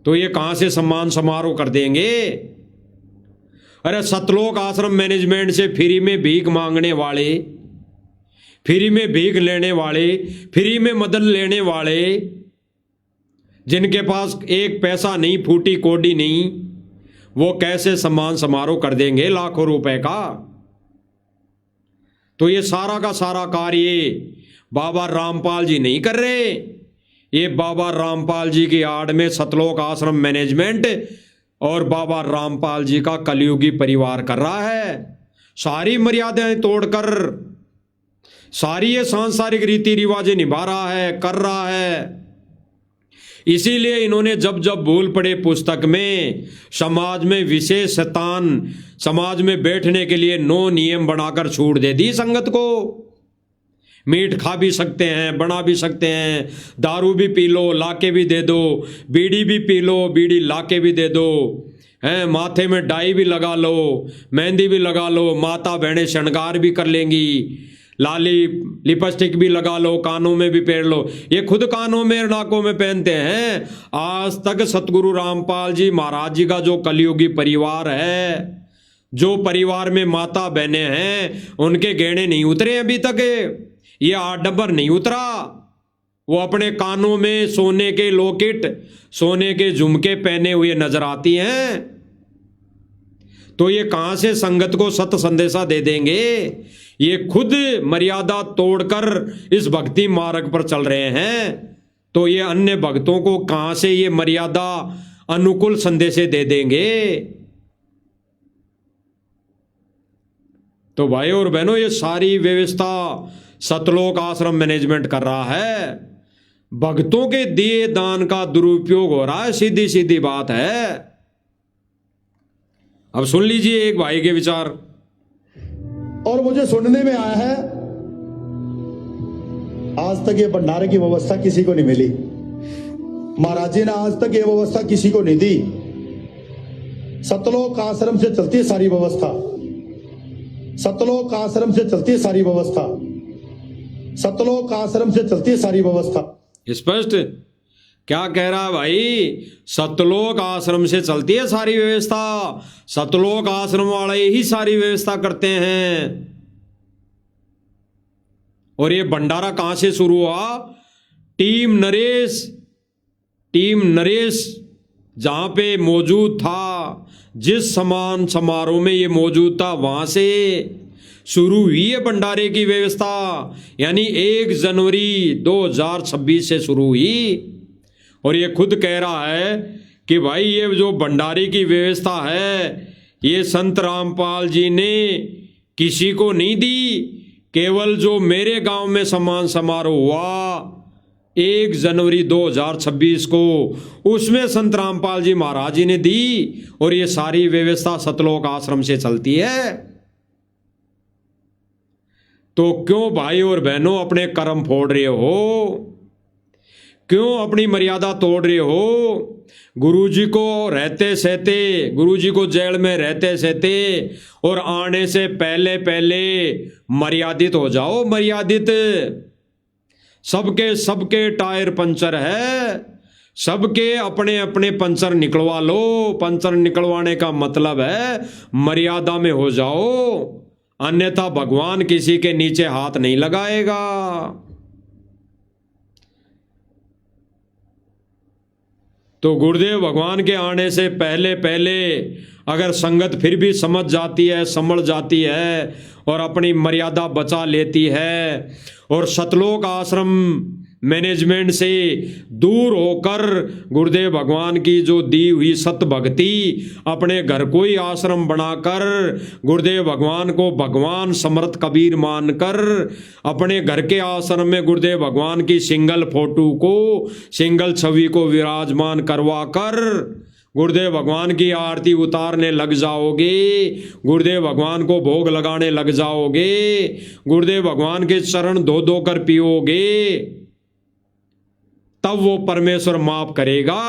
तो ये कहां से सम्मान समारोह कर देंगे? अरे सतलोक आश्रम मैनेजमेंट से फ्री में भीख मांगने वाले, फ्री में भीख लेने वाले, फ्री में मदद लेने वाले, जिनके पास एक पैसा नहीं, फूटी कोडी नहीं, वो कैसे सम्मान समारोह कर देंगे लाखों रुपए का? तो ये सारा का सारा कार्य बाबा रामपाल जी नहीं कर रहे, ये बाबा रामपाल जी की आड़ में सतलोक आश्रम मैनेजमेंट और बाबा रामपाल जी का कलयुगी परिवार कर रहा है। सारी मर्यादाएं तोड़कर, सारी ये सांसारिक रीति रिवाजें निभा रहा है, कर रहा है। इसीलिए इन्होंने जब जब भूल पड़े पुस्तक में समाज में विशेष स्थान, समाज में बैठने के लिए 9 नियम बनाकर छूट दे दी संगत को। मीट खा भी सकते हैं, बना भी सकते हैं, दारू भी पी लो, लाके भी दे दो, बीड़ी भी पी लो, बीड़ी लाके भी दे दो, हैं, माथे में डाई भी लगा लो, मेहंदी भी लगा लो, माता बहनें श्रृंगार भी कर लेंगी, लाली लिपस्टिक भी लगा लो, कानों में भी पहन लो। ये खुद कानों में नाकों में पहनते हैं। आज तक सतगुरु रामपाल जी महाराज जी का जो कलयुगी परिवार है, जो परिवार में माता बहनें हैं, उनके गहने नहीं उतरे अभी तक। ये 8 डंबर नहीं उतरा। वो अपने कानों में सोने के लॉकेट, सोने के झुमके पहने हुए नजर आती हैं। तो ये कहां से संगत को सत संदेशा दे देंगे? ये खुद मर्यादा तोड़कर इस भक्ति मार्ग पर चल रहे हैं, तो ये अन्य भक्तों को कहां से ये मर्यादा अनुकूल संदेशे दे देंगे? तो भाई और बहनों, ये सारी व्यवस्था सतलोक आश्रम मैनेजमेंट कर रहा है। भक्तों के दिए दान का दुरुपयोग हो रहा है, सीधी सीधी बात है। अब सुन लीजिए एक भाई के विचार। और मुझे सुनने में आया है आज तक ये भंडारे की व्यवस्था किसी को नहीं मिली। महाराज जी ने आज तक ये व्यवस्था किसी को नहीं दी। सतलोक आश्रम से चलती है सारी व्यवस्था, सतलोक आश्रम से चलती है सारी व्यवस्था, सतलोक आश्रम से चलती है सारी व्यवस्था। स्पष्ट क्या कह रहा है भाई? सतलोक आश्रम से चलती है सारी व्यवस्था, सतलोक आश्रम वाले ही सारी व्यवस्था करते हैं। और ये भंडारा कहां से शुरू हुआ? टीम नरेश जहां पे मौजूद था, जिस सम्मान समारोह में ये मौजूद था, वहां से शुरू हुई है भंडारे की व्यवस्था। यानी 1 जनवरी 2026 से शुरू हुई। और ये खुद कह रहा है कि भाई ये जो भंडारे की व्यवस्था है, ये संत रामपाल जी ने किसी को नहीं दी, केवल जो मेरे गांव में सम्मान समारोह हुआ 1 जनवरी 2026 को, उसमें संत रामपाल जी महाराज जी ने दी। और ये सारी व्यवस्था सतलोक आश्रम से चलती है। तो क्यों भाई और बहनों अपने कर्म फोड़ रहे हो? क्यों अपनी मर्यादा तोड़ रहे हो? गुरुजी को रहते सहते, गुरुजी को जेल में रहते सहते और आने से पहले पहले मर्यादित हो जाओ, मर्यादित। सबके टायर पंचर है, सबके अपने अपने पंचर निकलवा लो। पंचर निकलवाने का मतलब है मर्यादा में हो जाओ, अन्यथा भगवान किसी के नीचे हाथ नहीं लगाएगा। तो गुरुदेव भगवान के आने से पहले पहले अगर संगत फिर भी समझ जाती है, संभल जाती है और अपनी मर्यादा बचा लेती है और सतलोक आश्रम मैनेजमेंट से दूर होकर गुरुदेव भगवान की जो दी हुई सत भक्ति अपने घर को ही आश्रम बनाकर गुरुदेव भगवान को भगवान समर्थ कबीर मानकर अपने घर के आश्रम में गुरुदेव भगवान की सिंगल फोटो को, सिंगल छवि को विराजमान करवा कर गुरुदेव भगवान की आरती उतारने लग जाओगे, गुरुदेव भगवान को भोग लगाने लग जाओगे, गुरुदेव भगवान के चरण धो धो कर पियोगे, तब वो परमेश्वर माफ करेगा।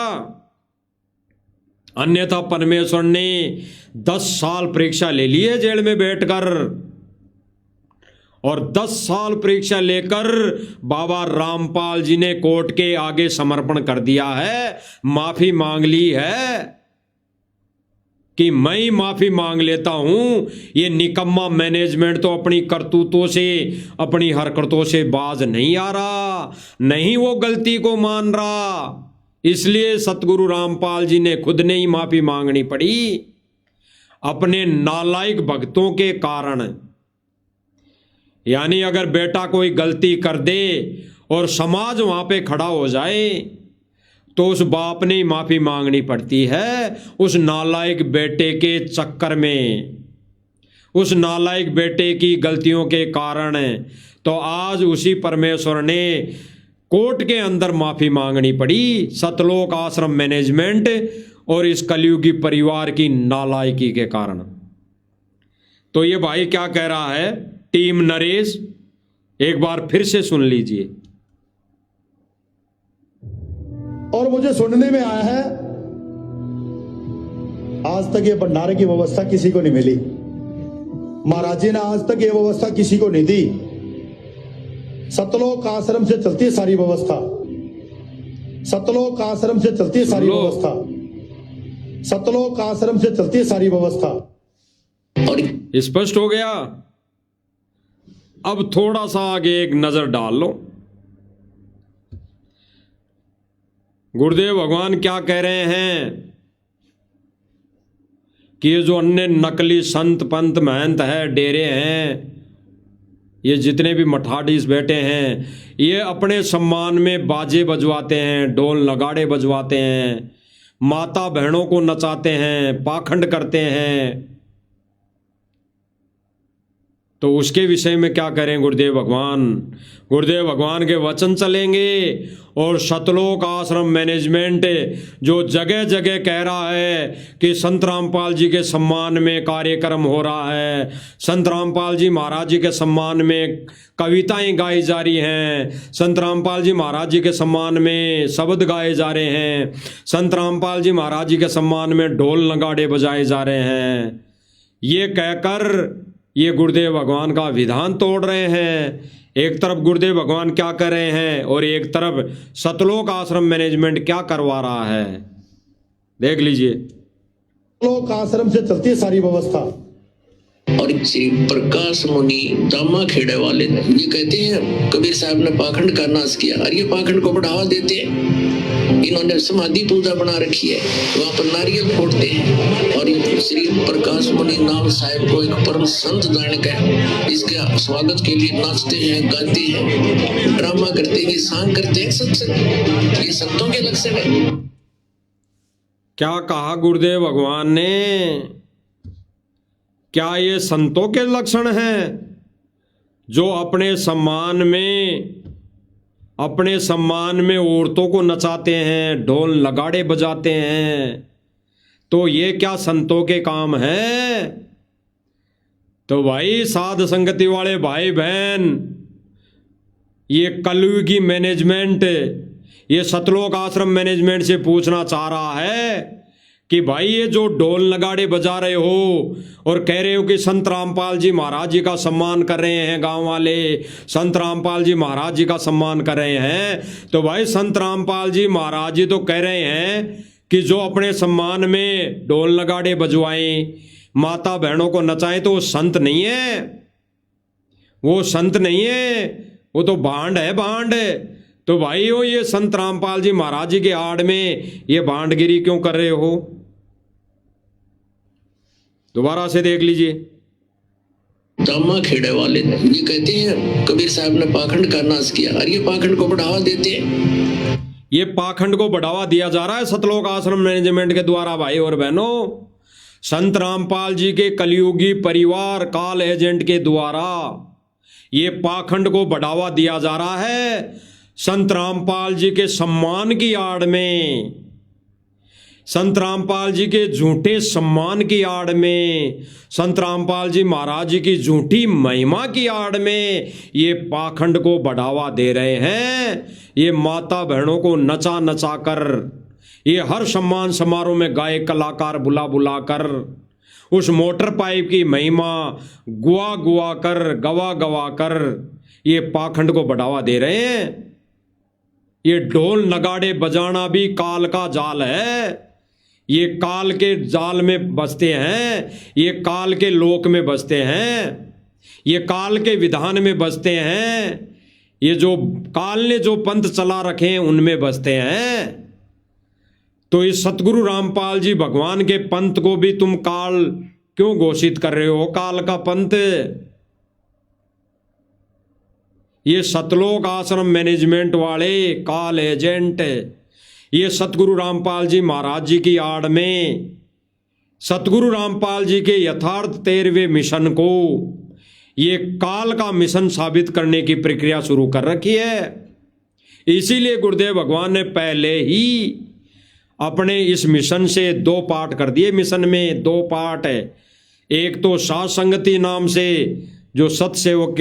अन्यथा परमेश्वर ने 10 साल परीक्षा ले ली है जेल में बैठकर, और 10 साल परीक्षा लेकर बाबा रामपाल जी ने कोर्ट के आगे समर्पण कर दिया है, माफी मांग ली है कि मैं ही माफी मांग लेता हूं। ये निकम्मा मैनेजमेंट तो अपनी करतूतों से, अपनी हरकतों से बाज नहीं आ रहा, नहीं वो गलती को मान रहा। इसलिए सतगुरु रामपाल जी ने खुद ने ही माफी मांगनी पड़ी अपने नालायक भक्तों के कारण। यानी अगर बेटा कोई गलती कर दे और समाज वहां पे खड़ा हो जाए तो उस बाप ने ही माफी मांगनी पड़ती है उस नालायक बेटे के चक्कर में, उस नालायक बेटे की गलतियों के कारण। तो आज उसी परमेश्वर ने कोर्ट के अंदर माफी मांगनी पड़ी सतलोक आश्रम मैनेजमेंट और इस कलयुगी परिवार की नालायकी के कारण। तो ये भाई क्या कह रहा है टीम नरेश, एक बार फिर से सुन लीजिए। और मुझे सुनने में आया है आज तक ये भंडारे की व्यवस्था किसी को नहीं मिली, महाराज जी ने आज तक ये व्यवस्था किसी को नहीं दी। सतलोक आश्रम से चलती है सारी व्यवस्था, सतलोक आश्रम से चलती है सारी व्यवस्था, सतलोक आश्रम से चलती है सारी व्यवस्था। स्पष्ट हो गया। अब थोड़ा सा आगे एक नजर डाल लो, गुरुदेव भगवान क्या कह रहे हैं कि ये जो अन्य नकली संत पंत महंत है, डेरे हैं, ये जितने भी मठाधीश बैठे हैं, ये अपने सम्मान में बाजे बजवाते हैं, ढोल नगाड़े बजवाते हैं, माता बहनों को नचाते हैं, पाखंड करते हैं। तो उसके विषय में क्या करें गुरुदेव भगवान? गुरुदेव भगवान के वचन चलेंगे और सतलोक आश्रम मैनेजमेंट जो जगह जगह कह रहा है कि संत रामपाल जी के सम्मान में कार्यक्रम हो रहा है, संत रामपाल जी महाराज जी के सम्मान में कविताएं गाई जा रही हैं, संत रामपाल जी महाराज जी के सम्मान में शब्द गाए जा रहे हैं, संत रामपाल जी महाराज जी के सम्मान में ढोल नगाड़े बजाए जा रहे हैं, ये कहकर ये गुरुदेव भगवान का विधान तोड़ रहे हैं। एक तरफ गुरुदेव भगवान क्या कर रहे हैं और एक तरफ सतलोक आश्रम मैनेजमेंट क्या करवा रहा है, देख लीजिए। सतलोक आश्रम से चलती है सारी व्यवस्था, और श्री प्रकाश मुनि दामा खेड़े वाले ये कहते हैं कबीर साहब ने पाखंड का नाश किया और ये पाखंड को बढ़ावा देते हैं। इन्होंने समाधि पूजा बना रखी है, वहां पर नारियल फोड़ते हैं और ये श्री प्रकाश मुनि नाम साहब को एक परम संत जान कर इसके स्वागत के लिए नाचते हैं, गाते हैं, ड्रामा करते हैं, सांग करते हैं। सत्संग ये संतों के लक्षण है। क्या कहा गुरुदेव भगवान ने? क्या ये संतों के लक्षण हैं जो अपने सम्मान में औरतों को नचाते हैं, ढोल नगाड़े बजाते हैं? तो ये क्या संतों के काम हैं? तो भाई साध संगति वाले भाई बहन, ये कलयुगी मैनेजमेंट, ये सतलोक आश्रम मैनेजमेंट से पूछना चाह रहा है कि भाई ये जो ढोल नगाड़े बजा रहे हो और कह रहे हो कि संत रामपाल जी महाराज जी का सम्मान कर रहे हैं, गांव वाले संत रामपाल जी महाराज जी का सम्मान कर रहे हैं, तो भाई संत रामपाल जी महाराज जी तो कह रहे हैं कि जो अपने सम्मान में ढोल नगाड़े बजवाएं, माता बहनों को नचाएं, तो वो संत नहीं है, वो संत नहीं है, वो तो भांड है, भांड। तो भाई हो ये संत रामपाल जी महाराज जी के आड़ में ये भांडगिरी क्यों कर रहे हो? दोबारा से देख लीजिए। दामा खेड़े वाले ये कहते हैं कबीर साहब ने पाखंड का नाश किया और ये पाखंड को बढ़ावा देते हैं। ये पाखंड को बढ़ावा दिया जा रहा है सतलोक आश्रम मैनेजमेंट के द्वारा। भाई और बहनों, संत रामपाल जी के कलयुगी परिवार काल एजेंट के द्वारा ये पाखंड को बढ़ावा दिया जा रहा है। संत रामपाल जी के सम्मान की आड़ में, संत रामपाल जी के झूठे सम्मान की आड़ में, संत रामपाल जी महाराज जी की झूठी महिमा की आड़ में ये पाखंड को बढ़ावा दे रहे हैं। ये माता बहनों को नचा नचा कर, ये हर सम्मान समारोह में गाए कलाकार बुला बुला कर उस मोटर पाइप की महिमा गुआ गुआ कर, गवा गवा कर ये पाखंड को बढ़ावा दे रहे हैं। ये ढोल नगाड़े बजाना भी काल का जाल है, ये काल के जाल में बसते हैं, ये काल के लोक में बसते हैं, ये काल के विधान में बसते हैं, ये जो काल ने जो पंथ चला रखे हैं उनमें बसते हैं। तो इस सतगुरु रामपाल जी भगवान के पंथ को भी तुम काल क्यों घोषित कर रहे हो? काल का पंथ ये सतलोक आश्रम मैनेजमेंट वाले काल एजेंट, ये सतगुरु रामपाल जी महाराज जी की आड़ में सतगुरु रामपाल जी के यथार्थ 13वें मिशन को ये काल का मिशन साबित करने की प्रक्रिया शुरू कर रखी है। इसीलिए गुरुदेव भगवान ने पहले ही अपने इस मिशन से 2 पार्ट कर दिए। मिशन में 2 पार्ट है, एक तो साध संगति नाम से जो सत्सेवकों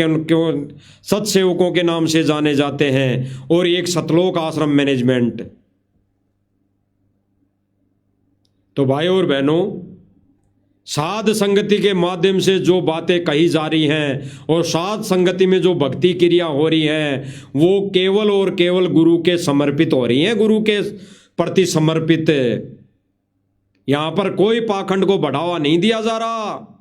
के नाम से जाने जाते हैं, और एक सतलोक आश्रम मैनेजमेंट। तो भाई और बहनों, साध संगति के माध्यम से जो बातें कही जा रही हैं और साध संगति में जो भक्ति क्रिया हो रही है वो केवल और केवल गुरु के समर्पित हो रही हैं, गुरु के प्रति समर्पित। यहां पर कोई पाखंड को बढ़ावा नहीं दिया जा रहा,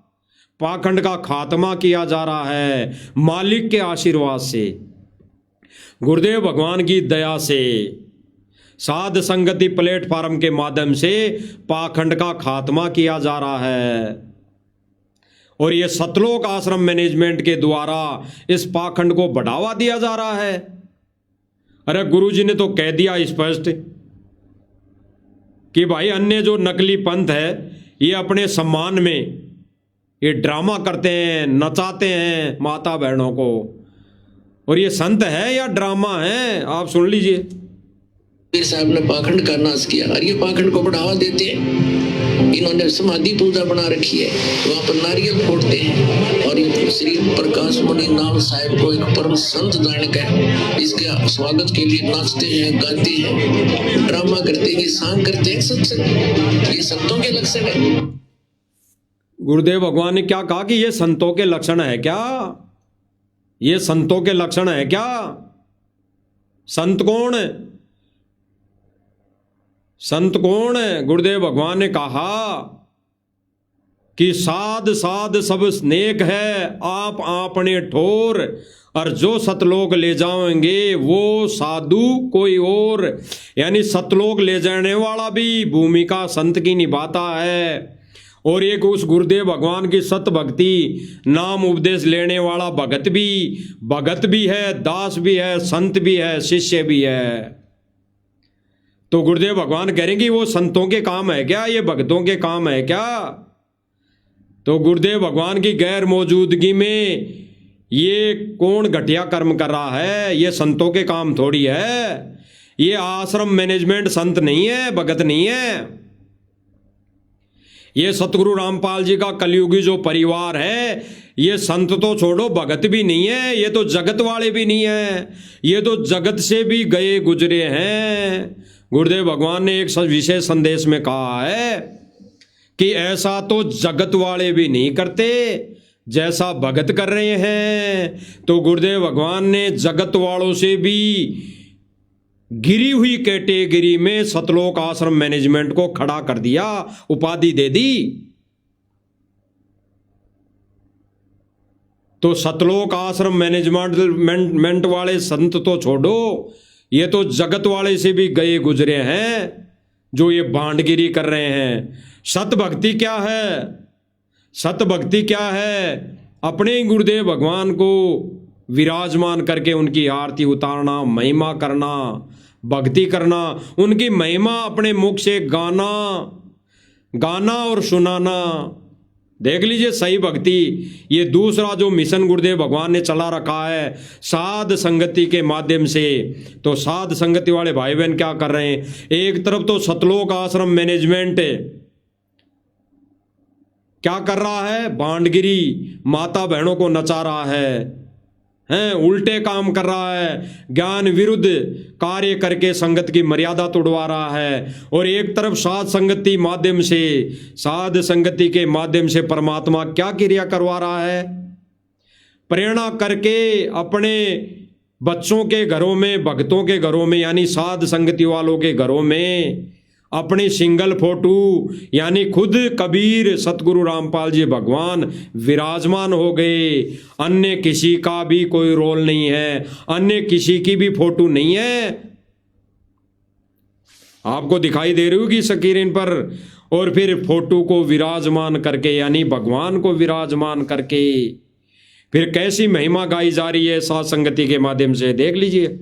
पाखंड का खात्मा किया जा रहा है मालिक के आशीर्वाद से, गुरुदेव भगवान की दया से, साध संगति प्लेटफॉर्म के माध्यम से पाखंड का खात्मा किया जा रहा है। और ये सतलोक आश्रम मैनेजमेंट के द्वारा इस पाखंड को बढ़ावा दिया जा रहा है। अरे गुरुजी ने तो कह दिया स्पष्ट कि भाई अन्य जो नकली पंथ है ये अपने सम्मान में ये ड्रामा करते हैं, नचाते हैं माता बहनों को, और ये संत है या ड्रामा है? आप सुन लीजिए। कबीर साहब ने पाखंड का नाश किया और ये पाखंड को बढ़ावा देते हैं। इन्होंने समाधि पूजा बना रखी है, वहां पर नारियल फोड़ते हैं और ये श्री प्रकाश मुनि नाम साहब को एक परम संत जान कर इसके स्वागत के लिए नाचते हैं, गाते हैं, ड्रामा करते हैं, सांग करते हैं। सत्संग ये संतों के लक्षण है। गुरुदेव भगवान ने क्या कहा कि ये संतों के लक्षण है क्या? ये संतों के लक्षण है क्या? संत कौन है? संत कौन है? गुरुदेव भगवान ने कहा कि साध साध सब नेक है, आप आपने ठोर, और जो सतलोक ले जाएंगे वो साधु कोई और। यानी सतलोक ले जाने वाला भी भूमिका संत की निभाता है, और एक उस गुरुदेव भगवान की सत भक्ति नाम उपदेश लेने वाला भगत भी है, दास भी है, संत भी है, शिष्य भी है। तो गुरुदेव भगवान कह रहे हैं कि वो संतों के काम है क्या, ये भक्तों के काम है क्या? तो गुरुदेव भगवान की गैर मौजूदगी में ये कौन घटिया कर्म कर रहा है? ये संतों के काम थोड़ी है। ये आश्रम मैनेजमेंट संत नहीं है, भगत नहीं है। ये सतगुरु रामपाल जी का कलयुगी जो परिवार है, ये संत तो छोड़ो, भगत भी नहीं है, ये तो जगत वाले भी नहीं है, ये तो जगत से भी गए गुजरे हैं। गुरुदेव भगवान ने एक विशेष संदेश में कहा है कि ऐसा तो जगत वाले भी नहीं करते जैसा भगत कर रहे हैं। तो गुरुदेव भगवान ने जगत वालों से भी गिरी हुई कैटेगरी में सतलोक आश्रम मैनेजमेंट को खड़ा कर दिया, उपाधि दे दी। तो सतलोक आश्रम मैनेजमेंट वाले संत तो छोड़ो, ये तो जगत वाले से भी गए गुजरे हैं जो ये भांडगिरी कर रहे हैं। सत भक्ति क्या है? सत भक्ति क्या है? अपने ही गुरुदेव भगवान को विराजमान करके उनकी आरती उतारना, महिमा करना, भक्ति करना, उनकी महिमा अपने मुख से गाना और सुनाना। देख लीजिए सही भक्ति। ये दूसरा जो मिशन गुरुदेव भगवान ने चला रखा है साध संगति के माध्यम से, तो साध संगति वाले भाई बहन क्या कर रहे हैं? एक तरफ तो सतलोक आश्रम मैनेजमेंट क्या कर रहा है? भांडगिरी, माता बहनों को नचा रहा है, उल्टे काम कर रहा है, ज्ञान विरुद्ध कार्य करके संगत की मर्यादा तोड़वा रहा है। और एक तरफ साध संगति माध्यम से, साध संगति के माध्यम से परमात्मा क्या क्रिया करवा रहा है? प्रेरणा करके अपने बच्चों के घरों में, भक्तों के घरों में, यानी साध संगति वालों के घरों में अपनी सिंगल फोटो, यानी खुद कबीर सतगुरु रामपाल जी भगवान विराजमान हो गए। अन्य किसी का भी कोई रोल नहीं है, अन्य किसी की भी फोटो नहीं है। आपको दिखाई दे रही होगी स्क्रीन पर। और फिर फोटो को विराजमान करके, यानी भगवान को विराजमान करके फिर कैसी महिमा गाई जा रही है साध संगति के माध्यम से, देख लीजिए।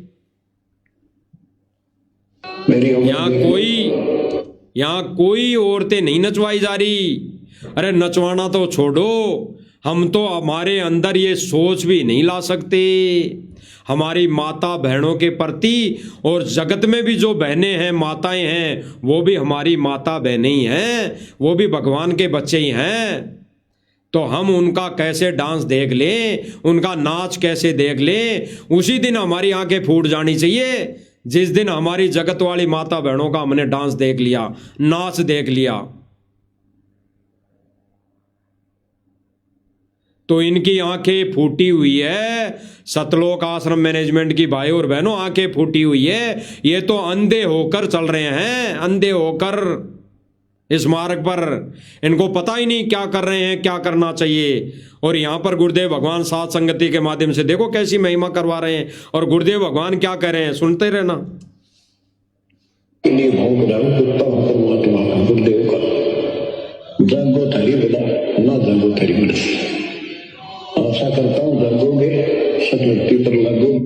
यहाँ कोई औरतें नहीं नचवाई जा रही। अरे नचवाना तो छोड़ो, हम तो हमारे अंदर ये सोच भी नहीं ला सकते। हमारी माता बहनों के प्रति, और जगत में भी जो बहनें हैं, माताएं हैं, वो भी हमारी माता बहनें ही हैं, वो भी भगवान के बच्चे ही हैं। तो हम उनका कैसे डांस देख लें, उनका नाच कैसे देख लें? उसी दिन हमारी आंखें फूट जानी चाहिए जिस दिन हमारी जगत वाली माता बहनों का हमने डांस देख लिया, नाच देख लिया। तो इनकी आंखें फूटी हुई है। सतलोक आश्रम मैनेजमेंट की भाई और बहनों, आंखें फूटी हुई है। ये तो अंधे होकर चल रहे हैं, अंधे होकर इस मार्ग पर। इनको पता ही नहीं क्या कर रहे हैं, क्या करना चाहिए। और यहाँ पर गुरुदेव भगवान साध संगति के माध्यम से देखो कैसी महिमा करवा रहे हैं। और गुरुदेव भगवान क्या कह रहे हैं, सुनते रहना। जागो थारी बोला ना, जागो थारी बोला। आशा करता हूँ जागोगे, सतभक्ति पर लागो।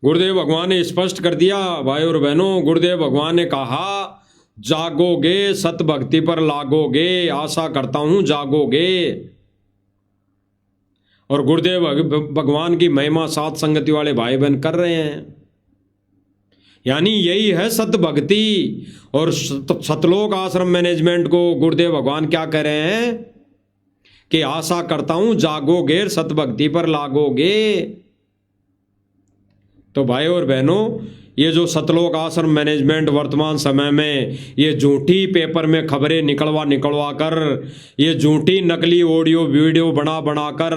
गुरुदेव भगवान ने स्पष्ट कर दिया भाई और बहनों। गुरुदेव भगवान ने कहा जागोगे, सत भक्ति पर लागोगे, आशा करता हूं जागोगे। और गुरुदेव भगवान की महिमा साध संगति वाले भाई बहन कर रहे हैं। यानी यही है सत भक्ति। और सतलोक आश्रम मैनेजमेंट को गुरुदेव भगवान क्या कह रहे हैं कि आशा करता हूं जागोगे, सत भक्ति पर लागोगे। तो भाई और बहनों, ये जो सतलोक आश्रम मैनेजमेंट वर्तमान समय में ये झूठी पेपर में खबरें निकलवा कर, ये झूठी नकली ऑडियो वीडियो बना कर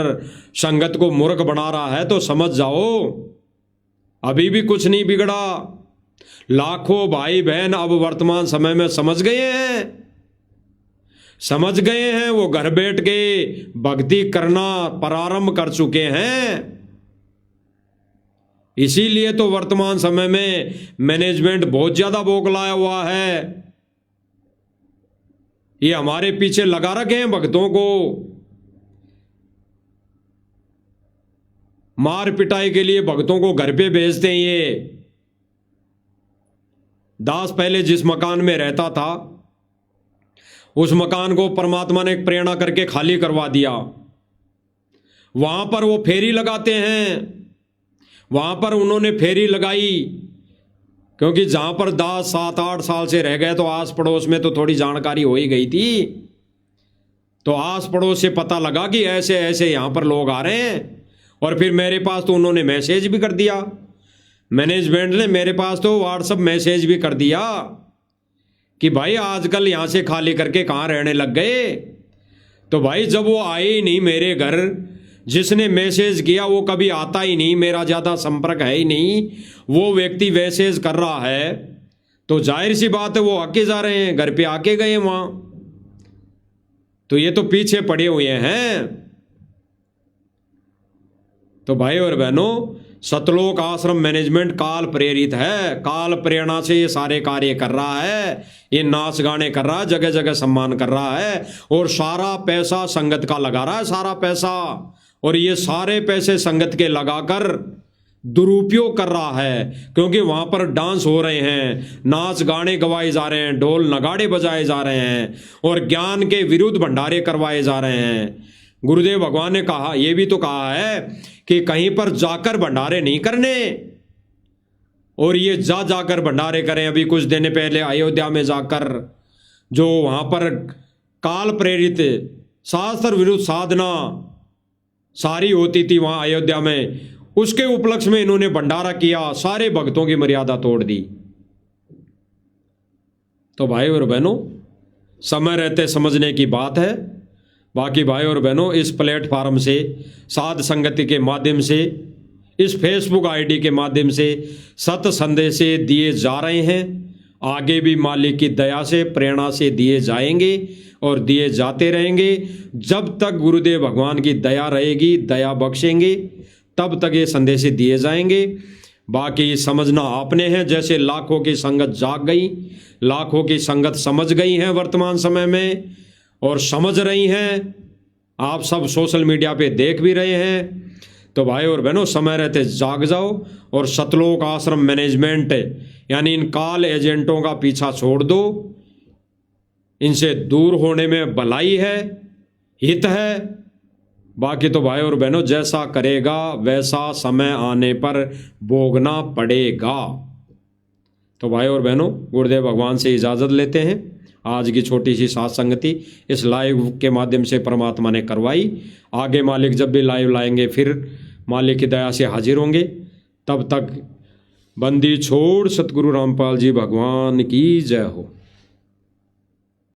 संगत को मूर्ख बना रहा है, तो समझ जाओ अभी भी कुछ नहीं बिगड़ा। लाखों भाई बहन अब वर्तमान समय में समझ गए हैं। समझ गए हैं, वो घर बैठ के भक्ति करना प्रारंभ कर चुके हैं। इसीलिए तो वर्तमान समय में मैनेजमेंट बहुत ज्यादा बौखलाया हुआ है। ये हमारे पीछे लगा रखे हैं भक्तों को, मार पिटाई के लिए भक्तों को घर पे भेजते हैं। ये दास पहले जिस मकान में रहता था उस मकान को परमात्मा ने प्रेरणा करके खाली करवा दिया। वहां पर वो फेरी लगाते हैं, वहां पर उन्होंने फेरी लगाई, क्योंकि जहां पर दास 7-8 साल से रह गए तो आस पड़ोस में तो थोड़ी जानकारी हो ही गई थी। तो आस पड़ोस से पता लगा कि ऐसे ऐसे यहां पर लोग आ रहे हैं, और फिर मेरे पास तो उन्होंने मैसेज भी कर दिया, मैनेजमेंट ने मेरे पास तो व्हाट्सएप मैसेज भी कर दिया कि भाई आजकल यहां से खाली करके कहां रहने लग गए। तो भाई जब वो आए ही नहीं मेरे घर, जिसने मैसेज किया वो कभी आता ही नहीं, मेरा ज्यादा संपर्क है ही नहीं, वो व्यक्ति मैसेज कर रहा है, तो जाहिर सी बात है वो आके जा रहे हैं, घर पे आके गए वहां। तो ये तो पीछे पड़े हुए हैं। तो भाई और बहनों, सतलोक आश्रम मैनेजमेंट काल प्रेरित है, काल प्रेरणा से ये सारे कार्य कर रहा है, ये नाच गाने कर रहा है, जगह जगह सम्मान कर रहा है, और सारा पैसा संगत का लगा रहा है, सारा पैसा। और ये सारे पैसे संगत के लगाकर दुरुपयोग कर रहा है, क्योंकि वहां पर डांस हो रहे हैं, नाच गाने गवाए जा रहे हैं, ढोल नगाड़े बजाए जा रहे हैं, और ज्ञान के विरुद्ध भंडारे करवाए जा रहे हैं। गुरुदेव भगवान ने कहा, यह भी तो कहा है कि कहीं पर जाकर भंडारे नहीं करने, और ये जाकर भंडारे करें। अभी कुछ दिन पहले अयोध्या में जाकर जो वहां पर काल प्रेरित शास्त्र विरुद्ध साधना सारी होती थी वहां अयोध्या में, उसके उपलक्ष्य में इन्होंने भंडारा किया, सारे भक्तों की मर्यादा तोड़ दी। तो भाई और बहनों, समय रहते समझने की बात है। बाकी भाई और बहनों, इस प्लेटफार्म से, साध संगति के माध्यम से, इस फेसबुक आईडी के माध्यम से सत संदेश दिए जा रहे हैं, आगे भी मालिक की दया से, प्रेरणा से दिए जाएंगे और दिए जाते रहेंगे। जब तक गुरुदेव भगवान की दया रहेगी, दया बख्शेंगे, तब तक ये संदेश दिए जाएंगे। बाकी समझना आपने है। जैसे लाखों की संगत जाग गई, लाखों की संगत समझ गई है वर्तमान समय में, और समझ रही हैं, आप सब सोशल मीडिया पे देख भी रहे हैं। तो भाई और बहनों, समय रहते जाग जाओ और सतलोक आश्रम मैनेजमेंट यानी इन काल एजेंटों का पीछा छोड़ दो। इनसे दूर होने में भलाई है, हित है। बाकी तो भाई और बहनों, जैसा करेगा वैसा समय आने पर भोगना पड़ेगा। तो भाई और बहनों, गुरुदेव भगवान से इजाज़त लेते हैं। आज की छोटी सी साथ संगति इस लाइव के माध्यम से परमात्मा ने करवाई। आगे मालिक जब भी लाइव लाएंगे फिर मालिक की दया से हाजिर होंगे। तब तक बंदी छोड़ सतगुरु रामपाल जी भगवान की जय हो।